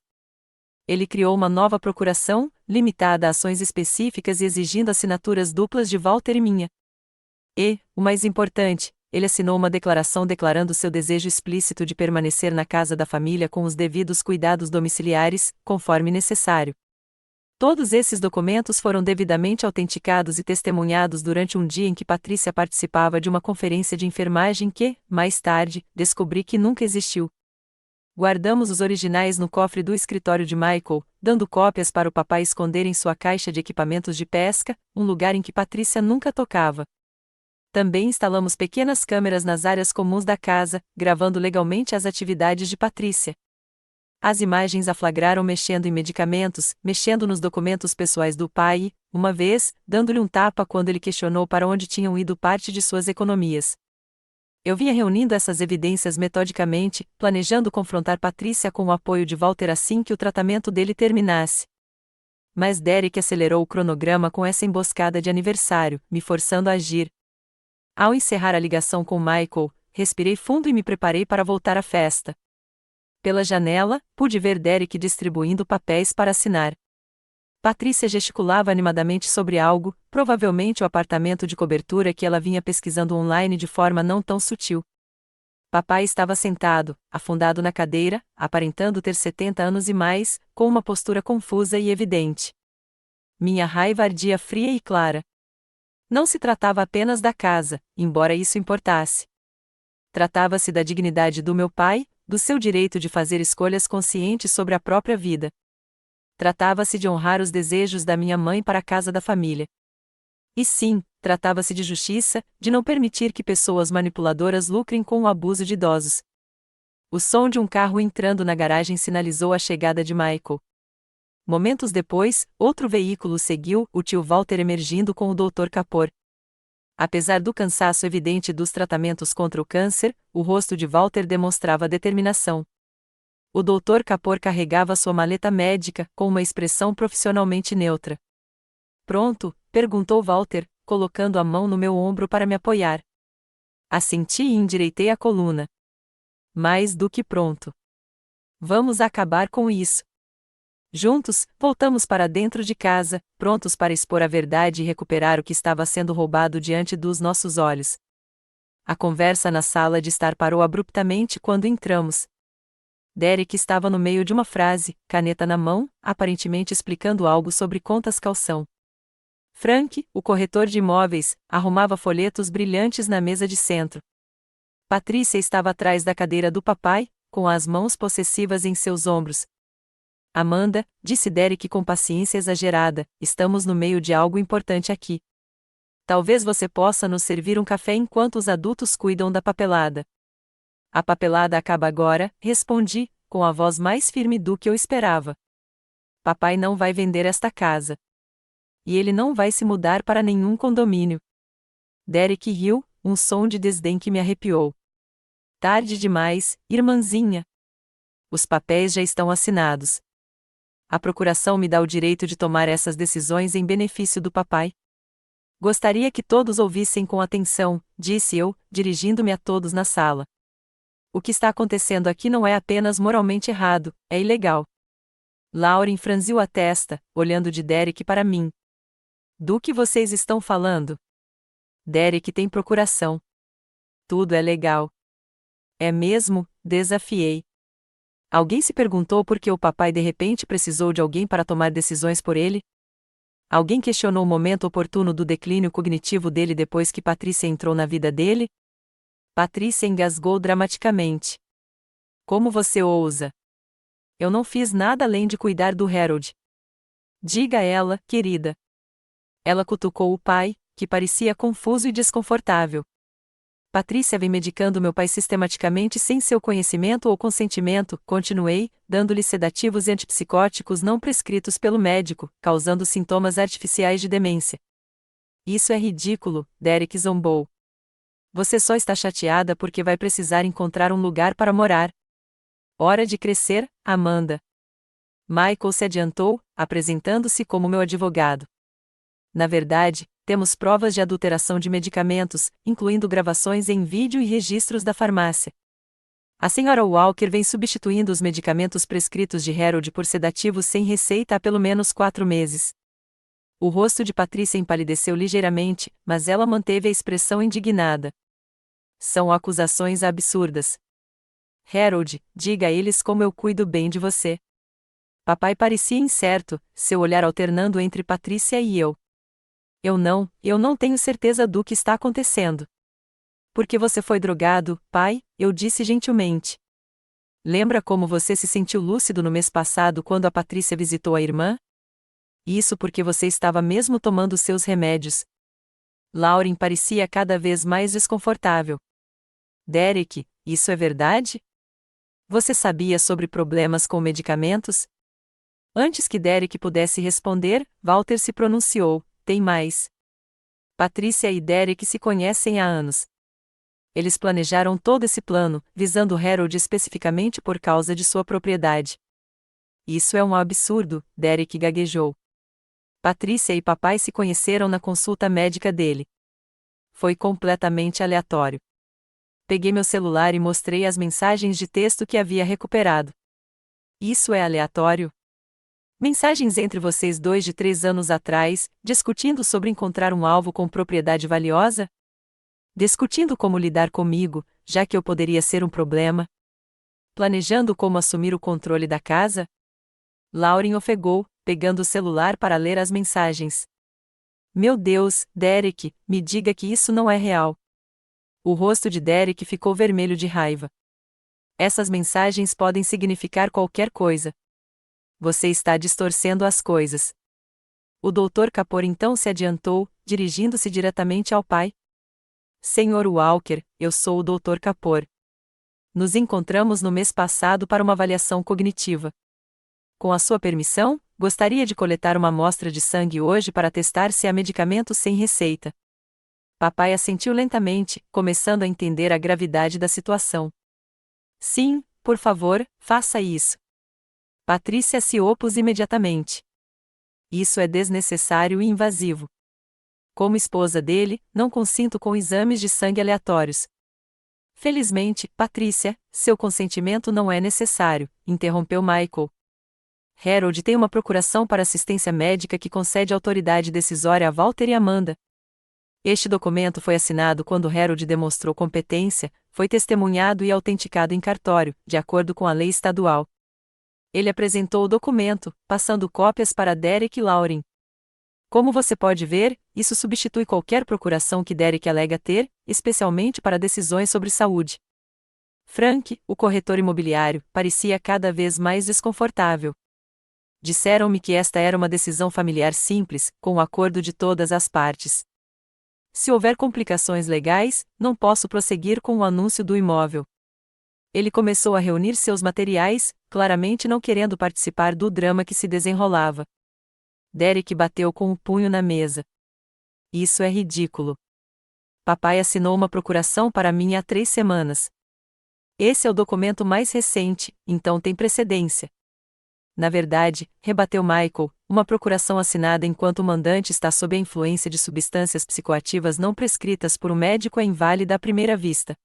Ele criou uma nova procuração, limitada a ações específicas e exigindo assinaturas duplas de Walter e minha. E, o mais importante, ele assinou uma declaração declarando seu desejo explícito de permanecer na casa da família com os devidos cuidados domiciliares, conforme necessário. Todos esses documentos foram devidamente autenticados e testemunhados durante um dia em que Patrícia participava de uma conferência de enfermagem que, mais tarde, descobri que nunca existiu. Guardamos os originais no cofre do escritório de Michael, dando cópias para o papai esconder em sua caixa de equipamentos de pesca, um lugar em que Patrícia nunca tocava. Também instalamos pequenas câmeras nas áreas comuns da casa, gravando legalmente as atividades de Patrícia. As imagens a flagraram mexendo em medicamentos, mexendo nos documentos pessoais do pai e, uma vez, dando-lhe um tapa quando ele questionou para onde tinham ido parte de suas economias. Eu vinha reunindo essas evidências metodicamente, planejando confrontar Patrícia com o apoio de Walter assim que o tratamento dele terminasse. Mas Derek acelerou o cronograma com essa emboscada de aniversário, me forçando a agir. Ao encerrar a ligação com Michael, respirei fundo e me preparei para voltar à festa. Pela janela, pude ver Derek distribuindo papéis para assinar. Patrícia gesticulava animadamente sobre algo, provavelmente o apartamento de cobertura que ela vinha pesquisando online de forma não tão sutil. Papai estava sentado, afundado na cadeira, aparentando ter 70 anos e mais, com uma postura confusa e evidente. Minha raiva ardia fria e clara. Não se tratava apenas da casa, embora isso importasse. Tratava-se da dignidade do meu pai, do seu direito de fazer escolhas conscientes sobre a própria vida. Tratava-se de honrar os desejos da minha mãe para a casa da família. E sim, tratava-se de justiça, de não permitir que pessoas manipuladoras lucrem com o abuso de idosos. O som de um carro entrando na garagem sinalizou a chegada de Michael. Momentos depois, outro veículo seguiu, o tio Walter emergindo com o Dr. Kapor. Apesar do cansaço evidente dos tratamentos contra o câncer, o rosto de Walter demonstrava determinação. O Dr. Kapor carregava sua maleta médica, com uma expressão profissionalmente neutra. Pronto? Perguntou Walter, colocando a mão no meu ombro para me apoiar. Assenti e endireitei a coluna. Mais do que pronto. Vamos acabar com isso. Juntos, voltamos para dentro de casa, prontos para expor a verdade e recuperar o que estava sendo roubado diante dos nossos olhos. A conversa na sala de estar parou abruptamente quando entramos. Derek estava no meio de uma frase, caneta na mão, aparentemente explicando algo sobre contas calção. Frank, o corretor de imóveis, arrumava folhetos brilhantes na mesa de centro. Patrícia estava atrás da cadeira do papai, com as mãos possessivas em seus ombros. Amanda, disse Derek com paciência exagerada, estamos no meio de algo importante aqui. Talvez você possa nos servir um café enquanto os adultos cuidam da papelada. A papelada acaba agora, respondi, com a voz mais firme do que eu esperava. Papai não vai vender esta casa. E ele não vai se mudar para nenhum condomínio. Derek riu, um som de desdém que me arrepiou. Tarde demais, irmãzinha. Os papéis já estão assinados. A procuração me dá o direito de tomar essas decisões em benefício do papai. Gostaria que todos ouvissem com atenção, disse eu, dirigindo-me a todos na sala. O que está acontecendo aqui não é apenas moralmente errado, é ilegal. Lauren franziu a testa, olhando de Derek para mim. Do que vocês estão falando? Derek tem procuração. Tudo é legal. É mesmo? Desafiei. Alguém se perguntou por que o papai de repente precisou de alguém para tomar decisões por ele? Alguém questionou o momento oportuno do declínio cognitivo dele depois que Patrícia entrou na vida dele? Patrícia engasgou dramaticamente. Como você ousa? Eu não fiz nada além de cuidar do Harold. Diga a ela, querida. Ela cutucou o pai, que parecia confuso e desconfortável. Patrícia vem medicando meu pai sistematicamente sem seu conhecimento ou consentimento, continuei, dando-lhe sedativos e antipsicóticos não prescritos pelo médico, causando sintomas artificiais de demência. Isso é ridículo, Derek zombou. Você só está chateada porque vai precisar encontrar um lugar para morar. Hora de crescer, Amanda. Michael se adiantou, apresentando-se como meu advogado. Na verdade, temos provas de adulteração de medicamentos, incluindo gravações em vídeo e registros da farmácia. A senhora Walker vem substituindo os medicamentos prescritos de Harold por sedativos sem receita há pelo menos 4 meses. O rosto de Patrícia empalideceu ligeiramente, mas ela manteve a expressão indignada. São acusações absurdas. Harold, diga a eles como eu cuido bem de você. Papai parecia incerto, seu olhar alternando entre Patrícia e eu. Eu não tenho certeza do que está acontecendo. Porque você foi drogado, pai? Eu disse gentilmente. Lembra como você se sentiu lúcido no mês passado quando a Patrícia visitou a irmã? Isso porque você estava mesmo tomando seus remédios. Lauren parecia cada vez mais desconfortável. Derek, isso é verdade? Você sabia sobre problemas com medicamentos? Antes que Derek pudesse responder, Walter se pronunciou. Tem mais. Patrícia e Derek se conhecem há anos. Eles planejaram todo esse plano, visando Harold especificamente por causa de sua propriedade. Isso é um absurdo, Derek gaguejou. Patrícia e papai se conheceram na consulta médica dele. Foi completamente aleatório. Peguei meu celular e mostrei as mensagens de texto que havia recuperado. Isso é aleatório? Mensagens entre vocês dois de 3 anos atrás, discutindo sobre encontrar um alvo com propriedade valiosa? Discutindo como lidar comigo, já que eu poderia ser um problema? Planejando como assumir o controle da casa? Lauren ofegou, pegando o celular para ler as mensagens. Meu Deus, Derek, me diga que isso não é real. O rosto de Derek ficou vermelho de raiva. Essas mensagens podem significar qualquer coisa. Você está distorcendo as coisas. O Dr. Kapor então se adiantou, dirigindo-se diretamente ao pai. Senhor Walker, eu sou o Dr. Kapor. Nos encontramos no mês passado para uma avaliação cognitiva. Com a sua permissão, gostaria de coletar uma amostra de sangue hoje para testar se há medicamento sem receita. Papai assentiu lentamente, começando a entender a gravidade da situação. Sim, por favor, faça isso. Patrícia se opôs imediatamente. Isso é desnecessário e invasivo. Como esposa dele, não consinto com exames de sangue aleatórios. Felizmente, Patrícia, seu consentimento não é necessário, interrompeu Michael. Harold tem uma procuração para assistência médica que concede autoridade decisória a Walter e Amanda. Este documento foi assinado quando Harold demonstrou competência, foi testemunhado e autenticado em cartório, de acordo com a lei estadual. Ele apresentou o documento, passando cópias para Derek e Lauren. Como você pode ver, isso substitui qualquer procuração que Derek alega ter, especialmente para decisões sobre saúde. Frank, o corretor imobiliário, parecia cada vez mais desconfortável. Disseram-me que esta era uma decisão familiar simples, com o acordo de todas as partes. Se houver complicações legais, não posso prosseguir com o anúncio do imóvel. Ele começou a reunir seus materiais, claramente não querendo participar do drama que se desenrolava. Derek bateu com o punho na mesa. Isso é ridículo. Papai assinou uma procuração para mim há 3 semanas. Esse é o documento mais recente, então tem precedência. na verdade, rebateu Michael, uma procuração assinada enquanto o mandante está sob a influência de substâncias psicoativas não prescritas por um médico é inválida à primeira vista.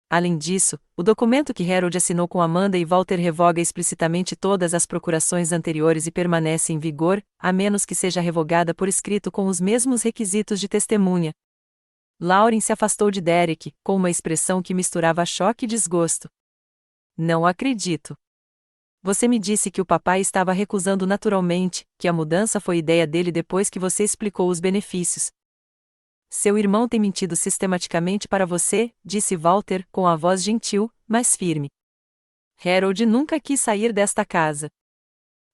Além disso, o documento que Harold assinou com Amanda e Walter revoga explicitamente todas as procurações anteriores e permanece em vigor, a menos que seja revogada por escrito com os mesmos requisitos de testemunha. Lauren se afastou de Derek, com uma expressão que misturava choque e desgosto. Não acredito. Você me disse que o papai estava recusando naturalmente, que a mudança foi ideia dele depois que você explicou os benefícios. Seu irmão tem mentido sistematicamente para você, disse Walter, com a voz gentil, mas firme. Harold nunca quis sair desta casa.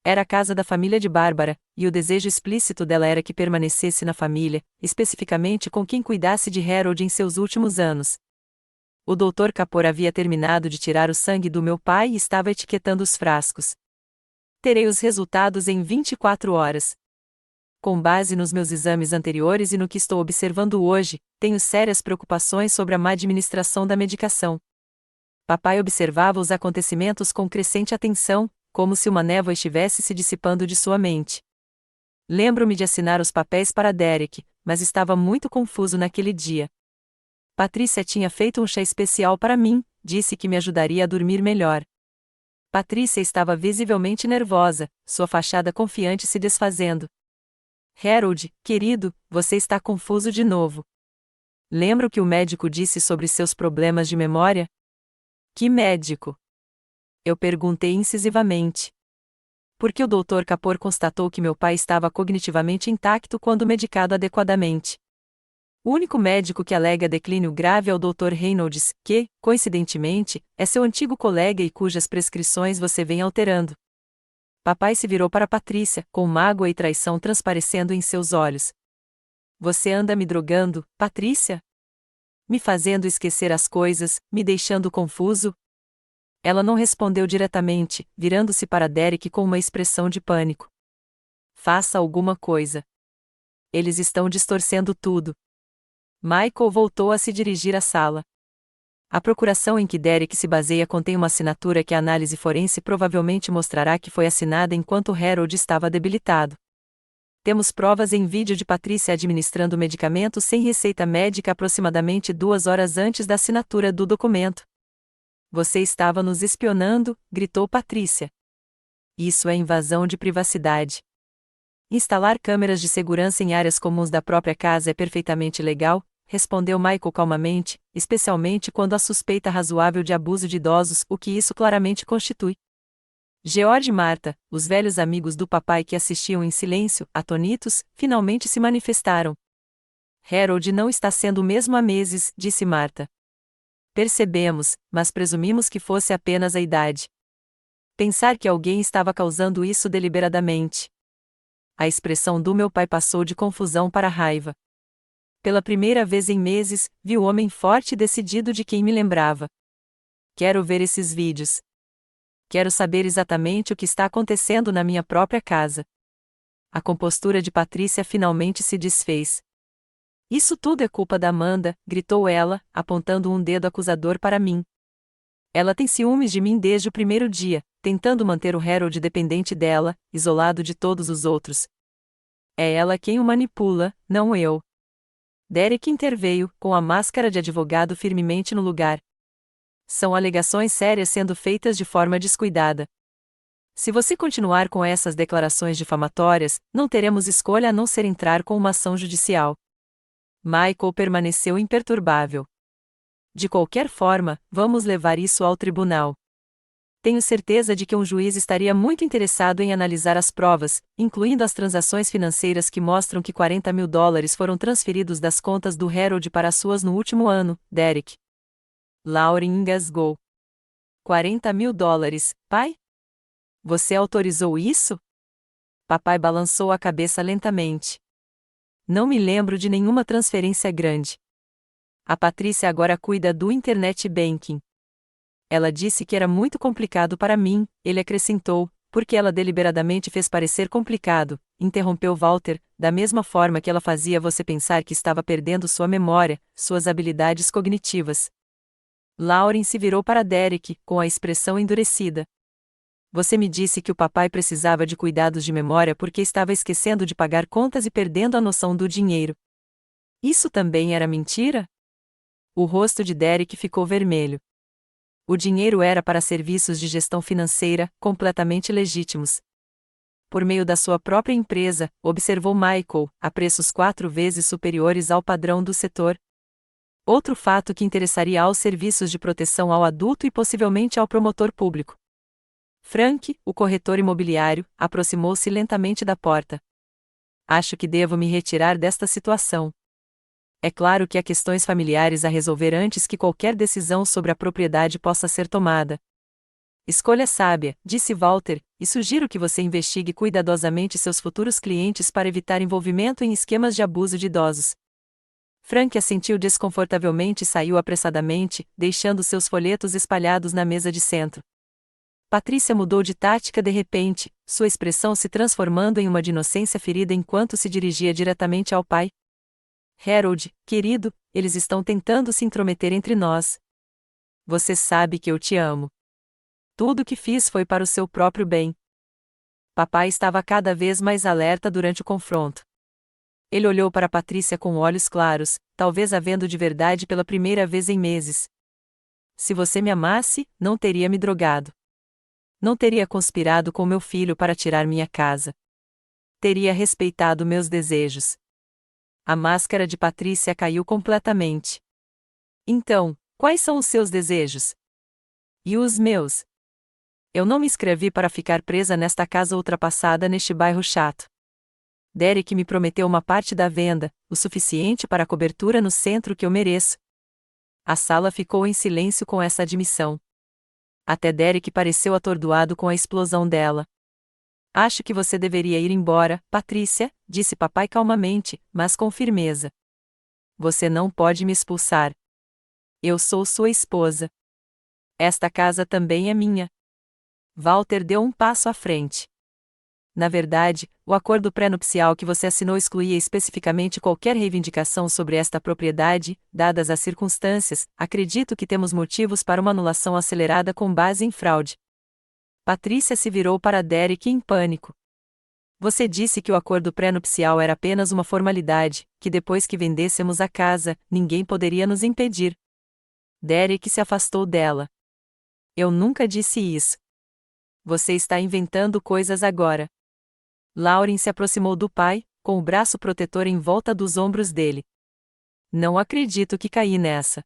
Era a casa da família de Bárbara, e o desejo explícito dela era que permanecesse na família, especificamente com quem cuidasse de Harold em seus últimos anos. O Dr. Kapor havia terminado de tirar o sangue do meu pai e estava etiquetando os frascos. Terei os resultados em 24 horas. Com base nos meus exames anteriores e no que estou observando hoje, tenho sérias preocupações sobre a má administração da medicação. Papai observava os acontecimentos com crescente atenção, como se uma névoa estivesse se dissipando de sua mente. Lembro-me de assinar os papéis para Derek, mas estava muito confuso naquele dia. Patrícia tinha feito um chá especial para mim, disse que me ajudaria a dormir melhor. Patrícia estava visivelmente nervosa, sua fachada confiante se desfazendo. Harold, querido, você está confuso de novo. Lembra o que o médico disse sobre seus problemas de memória? Que médico? Eu perguntei incisivamente. Porque o Dr. Kapor constatou que meu pai estava cognitivamente intacto quando medicado adequadamente. O único médico que alega declínio grave é o Dr. Reynolds, que, coincidentemente, é seu antigo colega e cujas prescrições você vem alterando. Papai se virou para Patrícia, com mágoa e traição transparecendo em seus olhos. Você anda me drogando, Patrícia? Me fazendo esquecer as coisas, me deixando confuso? Ela não respondeu diretamente, virando-se para Derek com uma expressão de pânico. Faça alguma coisa. Eles estão distorcendo tudo. Michael voltou a se dirigir à sala. A procuração em que Derek se baseia contém uma assinatura que a análise forense provavelmente mostrará que foi assinada enquanto Harold estava debilitado. Temos provas em vídeo de Patrícia administrando medicamento sem receita médica aproximadamente 2 horas antes da assinatura do documento. Você estava nos espionando, gritou Patrícia. Isso é invasão de privacidade. Instalar câmeras de segurança em áreas comuns da própria casa é perfeitamente legal, respondeu Michael calmamente, especialmente quando há suspeita razoável de abuso de idosos, o que isso claramente constitui. George e Martha, os velhos amigos do papai que assistiam em silêncio, atonitos, finalmente se manifestaram. Harold não está sendo o mesmo há meses, disse Martha. Percebemos, mas presumimos que fosse apenas a idade. Pensar que alguém estava causando isso deliberadamente. A expressão do meu pai passou de confusão para raiva. Pela primeira vez em meses, vi o homem forte e decidido de quem me lembrava. Quero ver esses vídeos. Quero saber exatamente o que está acontecendo na minha própria casa. A compostura de Patrícia finalmente se desfez. Isso tudo é culpa da Amanda, gritou ela, apontando um dedo acusador para mim. Ela tem ciúmes de mim desde o primeiro dia, tentando manter o Harold dependente dela, isolado de todos os outros. É ela quem o manipula, não eu. Derek interveio, com a máscara de advogado firmemente no lugar. São alegações sérias sendo feitas de forma descuidada. Se você continuar com essas declarações difamatórias, não teremos escolha a não ser entrar com uma ação judicial. Michael permaneceu imperturbável. De qualquer forma, vamos levar isso ao tribunal. Tenho certeza de que um juiz estaria muito interessado em analisar as provas, incluindo as transações financeiras que mostram que $40.000 foram transferidos das contas do Harold para as suas no último ano, Derek. Lauren engasgou. $40.000, pai? Você autorizou isso? Papai balançou a cabeça lentamente. Não me lembro de nenhuma transferência grande. A Patrícia agora cuida do Internet Banking. Ela disse que era muito complicado para mim, ele acrescentou, porque ela deliberadamente fez parecer complicado, interrompeu Walter, da mesma forma que ela fazia você pensar que estava perdendo sua memória, suas habilidades cognitivas. Lauren se virou para Derek, com a expressão endurecida. Você me disse que o papai precisava de cuidados de memória porque estava esquecendo de pagar contas e perdendo a noção do dinheiro. Isso também era mentira? O rosto de Derek ficou vermelho. O dinheiro era para serviços de gestão financeira, completamente legítimos. Por meio da sua própria empresa, observou Michael, a preços 4 vezes superiores ao padrão do setor. Outro fato que interessaria aos serviços de proteção ao adulto e possivelmente ao promotor público. Frank, o corretor imobiliário, aproximou-se lentamente da porta. Acho que devo me retirar desta situação. É claro que há questões familiares a resolver antes que qualquer decisão sobre a propriedade possa ser tomada. Escolha sábia, disse Walter, e sugiro que você investigue cuidadosamente seus futuros clientes para evitar envolvimento em esquemas de abuso de idosos. Frank assentiu desconfortavelmente e saiu apressadamente, deixando seus folhetos espalhados na mesa de centro. Patrícia mudou de tática de repente, sua expressão se transformando em uma de inocência ferida enquanto se dirigia diretamente ao pai. Harold, querido, eles estão tentando se intrometer entre nós. Você sabe que eu te amo. Tudo o que fiz foi para o seu próprio bem. Papai estava cada vez mais alerta durante o confronto. Ele olhou para Patrícia com olhos claros, talvez a vendo de verdade pela primeira vez em meses. Se você me amasse, não teria me drogado. Não teria conspirado com meu filho para tirar minha casa. Teria respeitado meus desejos. A máscara de Patrícia caiu completamente. Então, quais são os seus desejos? E os meus? Eu não me inscrevi para ficar presa nesta casa ultrapassada neste bairro chato. Derek me prometeu uma parte da venda, o suficiente para a cobertura no centro que eu mereço. A sala ficou em silêncio com essa admissão. Até Derek pareceu atordoado com a explosão dela. Acho que você deveria ir embora, Patrícia, disse papai calmamente, mas com firmeza. Você não pode me expulsar. Eu sou sua esposa. Esta casa também é minha. Walter deu um passo à frente. Na verdade, o acordo pré-nupcial que você assinou excluía especificamente qualquer reivindicação sobre esta propriedade, dadas as circunstâncias, acredito que temos motivos para uma anulação acelerada com base em fraude. Patrícia se virou para Derek em pânico. Você disse que o acordo pré-nupcial era apenas uma formalidade, que depois que vendêssemos a casa, ninguém poderia nos impedir. Derek se afastou dela. Eu nunca disse isso. Você está inventando coisas agora. Lauren se aproximou do pai, com o braço protetor em volta dos ombros dele. Não acredito que caí nessa.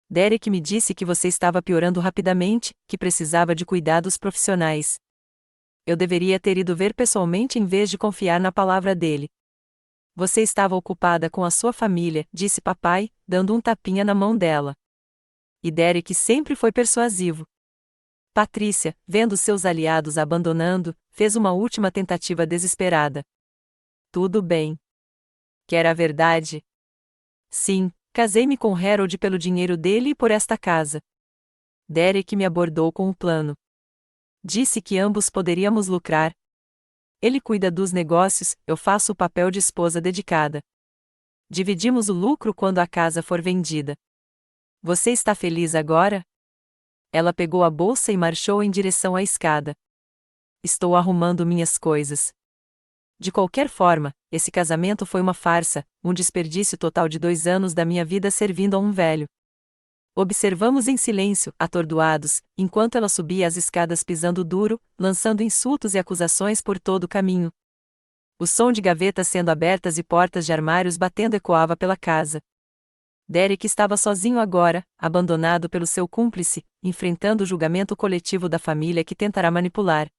Derek me disse que você estava piorando rapidamente, que precisava de cuidados profissionais. Eu deveria ter ido ver pessoalmente em vez de confiar na palavra dele. Você estava ocupada com a sua família, disse papai, dando um tapinha na mão dela. E Derek sempre foi persuasivo. Patrícia, vendo seus aliados abandonando, fez uma última tentativa desesperada. Tudo bem. Quer a verdade? Sim, casei-me com Harold pelo dinheiro dele e por esta casa. Derek me abordou com o plano. Disse que ambos poderíamos lucrar. Ele cuida dos negócios, eu faço o papel de esposa dedicada. Dividimos o lucro quando a casa for vendida. Você está feliz agora? Ela pegou a bolsa e marchou em direção à escada. Estou arrumando minhas coisas. De qualquer forma, esse casamento foi uma farsa, um desperdício total de 2 anos da minha vida servindo a um velho. Observamos em silêncio, atordoados, enquanto ela subia as escadas pisando duro, lançando insultos e acusações por todo o caminho. O som de gavetas sendo abertas e portas de armários batendo ecoava pela casa. Derek estava sozinho agora, abandonado pelo seu cúmplice, enfrentando o julgamento coletivo da família que tentará manipular.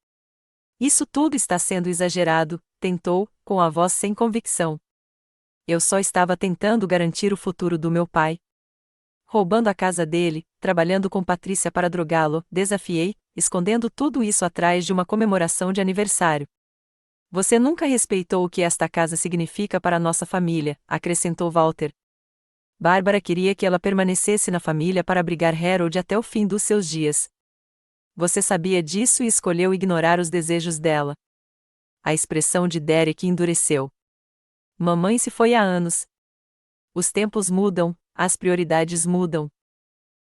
Isso tudo está sendo exagerado, tentou, com a voz sem convicção. Eu só estava tentando garantir o futuro do meu pai. Roubando a casa dele, trabalhando com Patrícia para drogá-lo, desafiei, escondendo tudo isso atrás de uma comemoração de aniversário. Você nunca respeitou o que esta casa significa para nossa família, acrescentou Walter. Bárbara queria que ela permanecesse na família para abrigar Harold até o fim dos seus dias. Você sabia disso e escolheu ignorar os desejos dela. A expressão de Derek endureceu. Mamãe se foi há anos. Os tempos mudam, as prioridades mudam.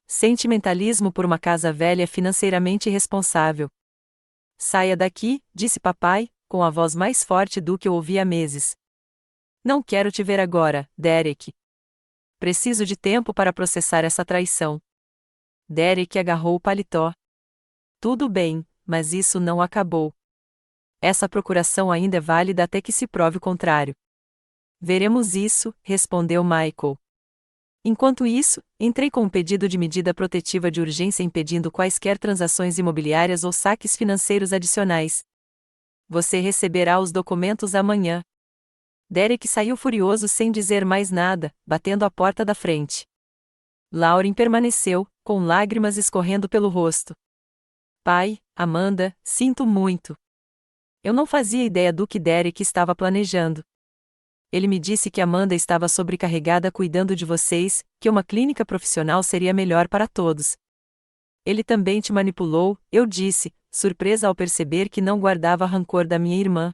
Sentimentalismo por uma casa velha é financeiramente irresponsável. Saia daqui, disse papai, com a voz mais forte do que eu ouvi há meses. Não quero te ver agora, Derek. Preciso de tempo para processar essa traição. Derek agarrou o paletó. Tudo bem, mas isso não acabou. Essa procuração ainda é válida até que se prove o contrário. Veremos isso, respondeu Michael. Enquanto isso, entrei com um pedido de medida protetiva de urgência impedindo quaisquer transações imobiliárias ou saques financeiros adicionais. Você receberá os documentos amanhã. Derek saiu furioso sem dizer mais nada, batendo a porta da frente. Lauren permaneceu, com lágrimas escorrendo pelo rosto. Pai, Amanda, sinto muito. Eu não fazia ideia do que Derek estava planejando. Ele me disse que Amanda estava sobrecarregada cuidando de vocês, que uma clínica profissional seria melhor para todos. Ele também te manipulou, eu disse, surpresa ao perceber que não guardava rancor da minha irmã.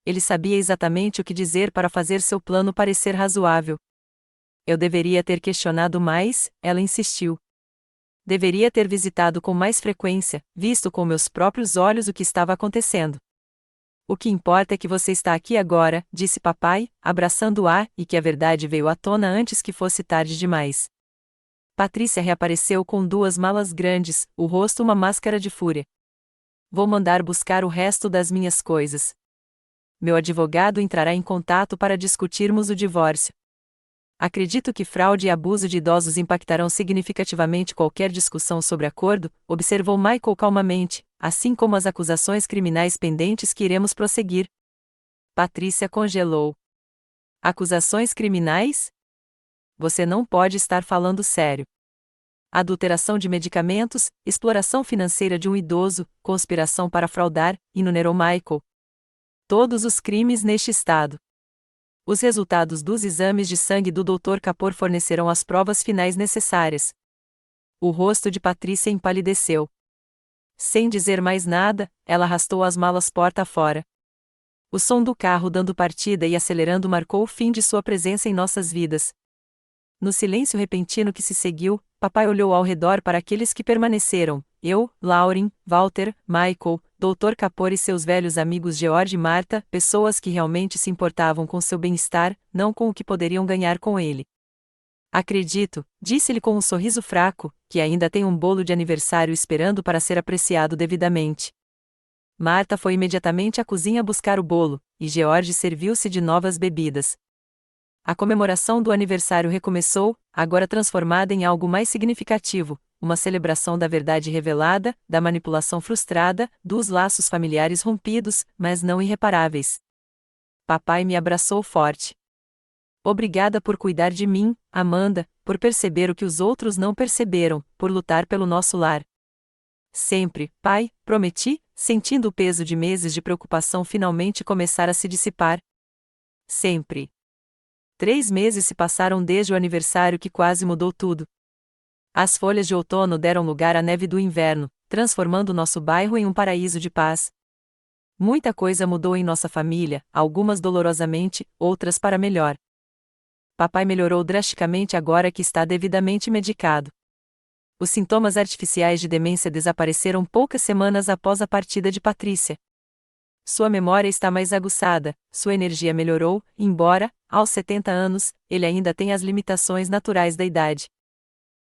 Ele sabia exatamente o que dizer para fazer seu plano parecer razoável. Eu deveria ter questionado mais, ela insistiu. Deveria ter visitado com mais frequência, visto com meus próprios olhos o que estava acontecendo. O que importa é que você está aqui agora, disse papai, abraçando-a, e que a verdade veio à tona antes que fosse tarde demais. Patrícia reapareceu com 2 malas grandes, o rosto uma máscara de fúria. Vou mandar buscar o resto das minhas coisas. Meu advogado entrará em contato para discutirmos o divórcio. Acredito que fraude e abuso de idosos impactarão significativamente qualquer discussão sobre acordo, observou Michael calmamente, assim como as acusações criminais pendentes que iremos prosseguir. Patrícia congelou. Acusações criminais? Você não pode estar falando sério. Adulteração de medicamentos, exploração financeira de um idoso, conspiração para fraudar, enumerou Michael. Todos os crimes neste estado. Os resultados dos exames de sangue do Dr. Kapor fornecerão as provas finais necessárias. O rosto de Patrícia empalideceu. Sem dizer mais nada, ela arrastou as malas porta afora. O som do carro dando partida e acelerando marcou o fim de sua presença em nossas vidas. No silêncio repentino que se seguiu, papai olhou ao redor para aqueles que permaneceram, eu, Lauren, Walter, Michael, Dr. Kapor e seus velhos amigos George e Martha, pessoas que realmente se importavam com seu bem-estar, não com o que poderiam ganhar com ele. Acredito, disse-lhe com um sorriso fraco, que ainda tem um bolo de aniversário esperando para ser apreciado devidamente. Martha foi imediatamente à cozinha buscar o bolo, e George serviu-se de novas bebidas. A comemoração do aniversário recomeçou, agora transformada em algo mais significativo, uma celebração da verdade revelada, da manipulação frustrada, dos laços familiares rompidos, mas não irreparáveis. Papai me abraçou forte. Obrigada por cuidar de mim, Amanda, por perceber o que os outros não perceberam, por lutar pelo nosso lar. Sempre, pai, prometi, sentindo o peso de meses de preocupação finalmente começar a se dissipar. Sempre. 3 meses se passaram desde o aniversário que quase mudou tudo. As folhas de outono deram lugar à neve do inverno, transformando nosso bairro em um paraíso de paz. Muita coisa mudou em nossa família, algumas dolorosamente, outras para melhor. Papai melhorou drasticamente agora que está devidamente medicado. Os sintomas artificiais de demência desapareceram poucas semanas após a partida de Patrícia. Sua memória está mais aguçada, sua energia melhorou, embora, aos 70 anos, ele ainda tenha as limitações naturais da idade.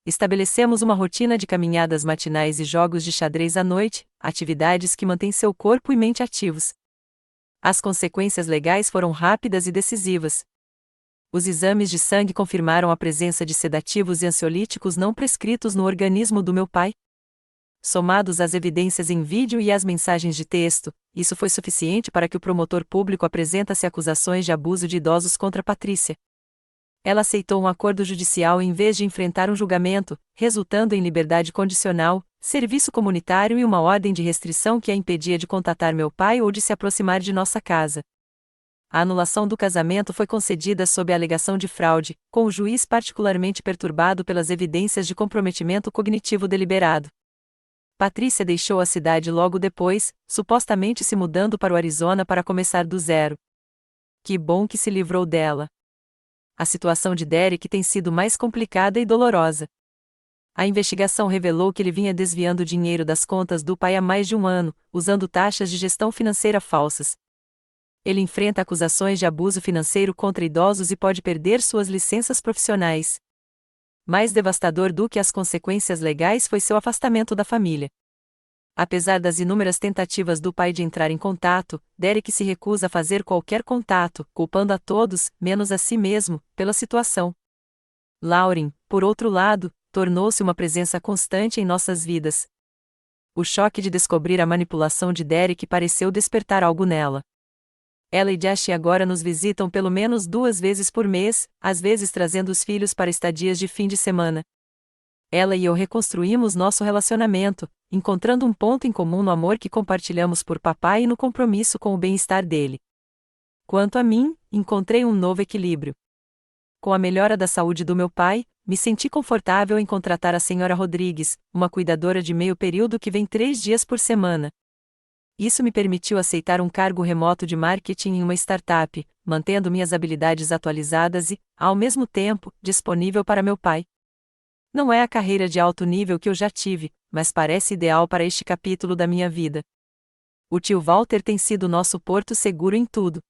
Estabelecemos uma rotina de caminhadas matinais e jogos de xadrez à noite, atividades que mantêm seu corpo e mente ativos. As consequências legais foram rápidas e decisivas. Os exames de sangue confirmaram a presença de sedativos e ansiolíticos não prescritos no organismo do meu pai. Somados às evidências em vídeo e às mensagens de texto, isso foi suficiente para que o promotor público apresentasse acusações de abuso de idosos contra Patrícia. Ela aceitou um acordo judicial em vez de enfrentar um julgamento, resultando em liberdade condicional, serviço comunitário e uma ordem de restrição que a impedia de contatar meu pai ou de se aproximar de nossa casa. A anulação do casamento foi concedida sob a alegação de fraude, com o juiz particularmente perturbado pelas evidências de comprometimento cognitivo deliberado. Patrícia deixou a cidade logo depois, supostamente se mudando para o Arizona para começar do zero. Que bom que se livrou dela. A situação de Derek tem sido mais complicada e dolorosa. A investigação revelou que ele vinha desviando dinheiro das contas do pai há mais de um ano, usando taxas de gestão financeira falsas. Ele enfrenta acusações de abuso financeiro contra idosos e pode perder suas licenças profissionais. Mais devastador do que as consequências legais foi seu afastamento da família. Apesar das inúmeras tentativas do pai de entrar em contato, Derek se recusa a fazer qualquer contato, culpando a todos, menos a si mesmo, pela situação. Lauren, por outro lado, tornou-se uma presença constante em nossas vidas. O choque de descobrir a manipulação de Derek pareceu despertar algo nela. Ela e Josh agora nos visitam pelo menos 2 vezes por mês, às vezes trazendo os filhos para estadias de fim de semana. Ela e eu reconstruímos nosso relacionamento, encontrando um ponto em comum no amor que compartilhamos por papai e no compromisso com o bem-estar dele. Quanto a mim, encontrei um novo equilíbrio. Com a melhora da saúde do meu pai, me senti confortável em contratar a Sra. Rodrigues, uma cuidadora de meio período que vem 3 dias por semana. Isso me permitiu aceitar um cargo remoto de marketing em uma startup, mantendo minhas habilidades atualizadas e, ao mesmo tempo, disponível para meu pai. Não é a carreira de alto nível que eu já tive, mas parece ideal para este capítulo da minha vida. O tio Walter tem sido nosso porto seguro em tudo.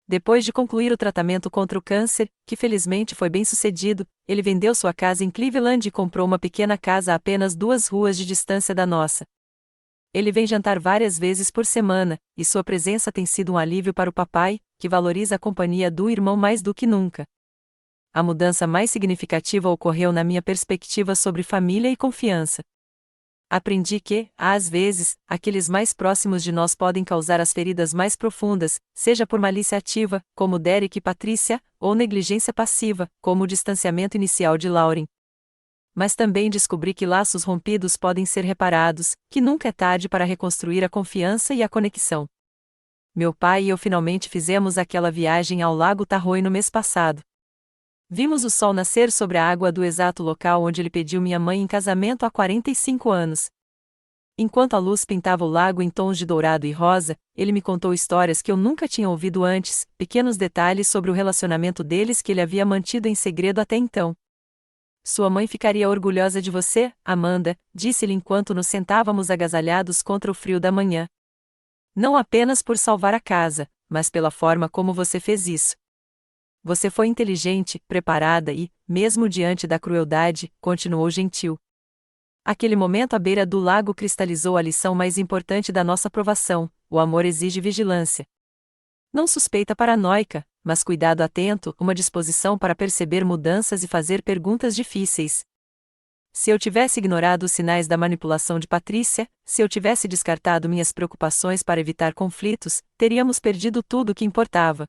Depois de concluir o tratamento contra o câncer, que felizmente foi bem sucedido, ele vendeu sua casa em Cleveland e comprou uma pequena casa a apenas 2 ruas de distância da nossa. Ele vem jantar várias vezes por semana, e sua presença tem sido um alívio para o papai, que valoriza a companhia do irmão mais do que nunca. A mudança mais significativa ocorreu na minha perspectiva sobre família e confiança. Aprendi que, às vezes, aqueles mais próximos de nós podem causar as feridas mais profundas, seja por malícia ativa, como Derek e Patrícia, ou negligência passiva, como o distanciamento inicial de Lauren. Mas também descobri que laços rompidos podem ser reparados, que nunca é tarde para reconstruir a confiança e a conexão. Meu pai e eu finalmente fizemos aquela viagem ao Lago Tahoe no mês passado. Vimos o sol nascer sobre a água do exato local onde ele pediu minha mãe em casamento há 45 anos. Enquanto a luz pintava o lago em tons de dourado e rosa, ele me contou histórias que eu nunca tinha ouvido antes, pequenos detalhes sobre o relacionamento deles que ele havia mantido em segredo até então. Sua mãe ficaria orgulhosa de você, Amanda, disse-lhe enquanto nos sentávamos agasalhados contra o frio da manhã. Não apenas por salvar a casa, mas pela forma como você fez isso. Você foi inteligente, preparada e, mesmo diante da crueldade, continuou gentil. Aquele momento à beira do lago cristalizou a lição mais importante da nossa provação: o amor exige vigilância. Não suspeita paranoica, mas cuidado atento, uma disposição para perceber mudanças e fazer perguntas difíceis. Se eu tivesse ignorado os sinais da manipulação de Patrícia, se eu tivesse descartado minhas preocupações para evitar conflitos, teríamos perdido tudo o que importava.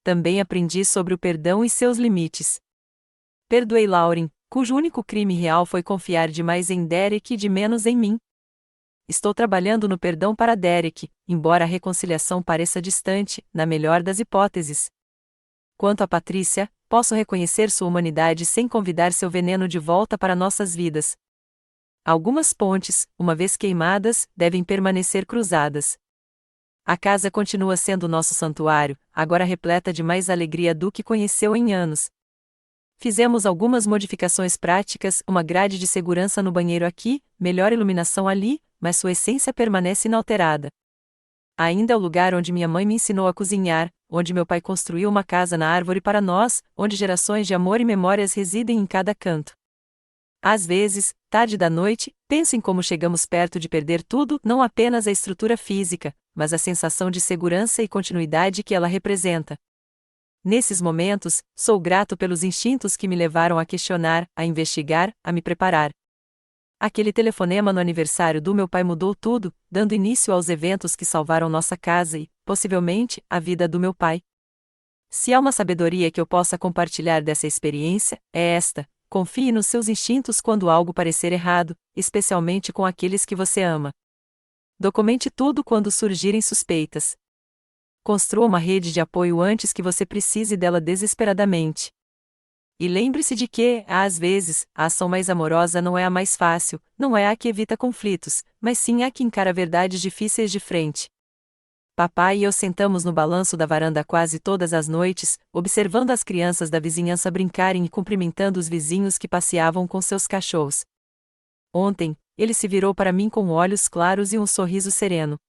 Também aprendi sobre o perdão e seus limites. Perdoei Lauren, cujo único crime real foi confiar demais em Derek e de menos em mim. Estou trabalhando no perdão para Derek, embora a reconciliação pareça distante, na melhor das hipóteses. Quanto a Patrícia, posso reconhecer sua humanidade sem convidar seu veneno de volta para nossas vidas. Algumas pontes, uma vez queimadas, devem permanecer cruzadas. A casa continua sendo nosso santuário, agora repleta de mais alegria do que conheceu em anos. Fizemos algumas modificações práticas, uma grade de segurança no banheiro aqui, melhor iluminação ali, mas sua essência permanece inalterada. Ainda é o lugar onde minha mãe me ensinou a cozinhar, onde meu pai construiu uma casa na árvore para nós, onde gerações de amor e memórias residem em cada canto. Às vezes, tarde da noite, penso em como chegamos perto de perder tudo, não apenas a estrutura física, mas a sensação de segurança e continuidade que ela representa. Nesses momentos, sou grato pelos instintos que me levaram a questionar, a investigar, a me preparar. Aquele telefonema no aniversário do meu pai mudou tudo, dando início aos eventos que salvaram nossa casa e, possivelmente, a vida do meu pai. Se há uma sabedoria que eu possa compartilhar dessa experiência, é esta: confie nos seus instintos quando algo parecer errado, especialmente com aqueles que você ama. Documente tudo quando surgirem suspeitas. Construa uma rede de apoio antes que você precise dela desesperadamente. E lembre-se de que, às vezes, a ação mais amorosa não é a mais fácil, não é a que evita conflitos, mas sim a que encara verdades difíceis de frente. Papai e eu sentamos no balanço da varanda quase todas as noites, observando as crianças da vizinhança brincarem e cumprimentando os vizinhos que passeavam com seus cachorros. Ontem, ele se virou para mim com olhos claros e um sorriso sereno.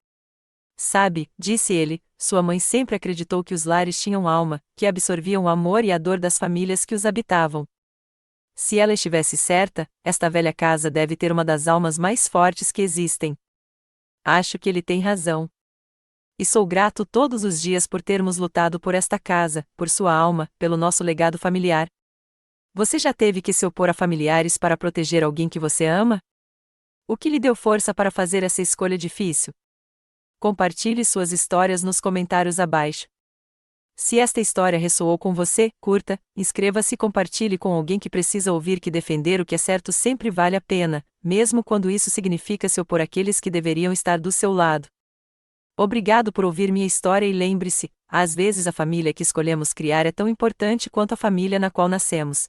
Sabe, disse ele, sua mãe sempre acreditou que os lares tinham alma, que absorviam o amor e a dor das famílias que os habitavam. Se ela estivesse certa, esta velha casa deve ter uma das almas mais fortes que existem. Acho que ele tem razão. E sou grato todos os dias por termos lutado por esta casa, por sua alma, pelo nosso legado familiar. Você já teve que se opor a familiares para proteger alguém que você ama? O que lhe deu força para fazer essa escolha difícil? Compartilhe suas histórias nos comentários abaixo. Se esta história ressoou com você, curta, inscreva-se e compartilhe com alguém que precisa ouvir que defender o que é certo sempre vale a pena, mesmo quando isso significa se opor àqueles que deveriam estar do seu lado. Obrigado por ouvir minha história e lembre-se, às vezes a família que escolhemos criar é tão importante quanto a família na qual nascemos.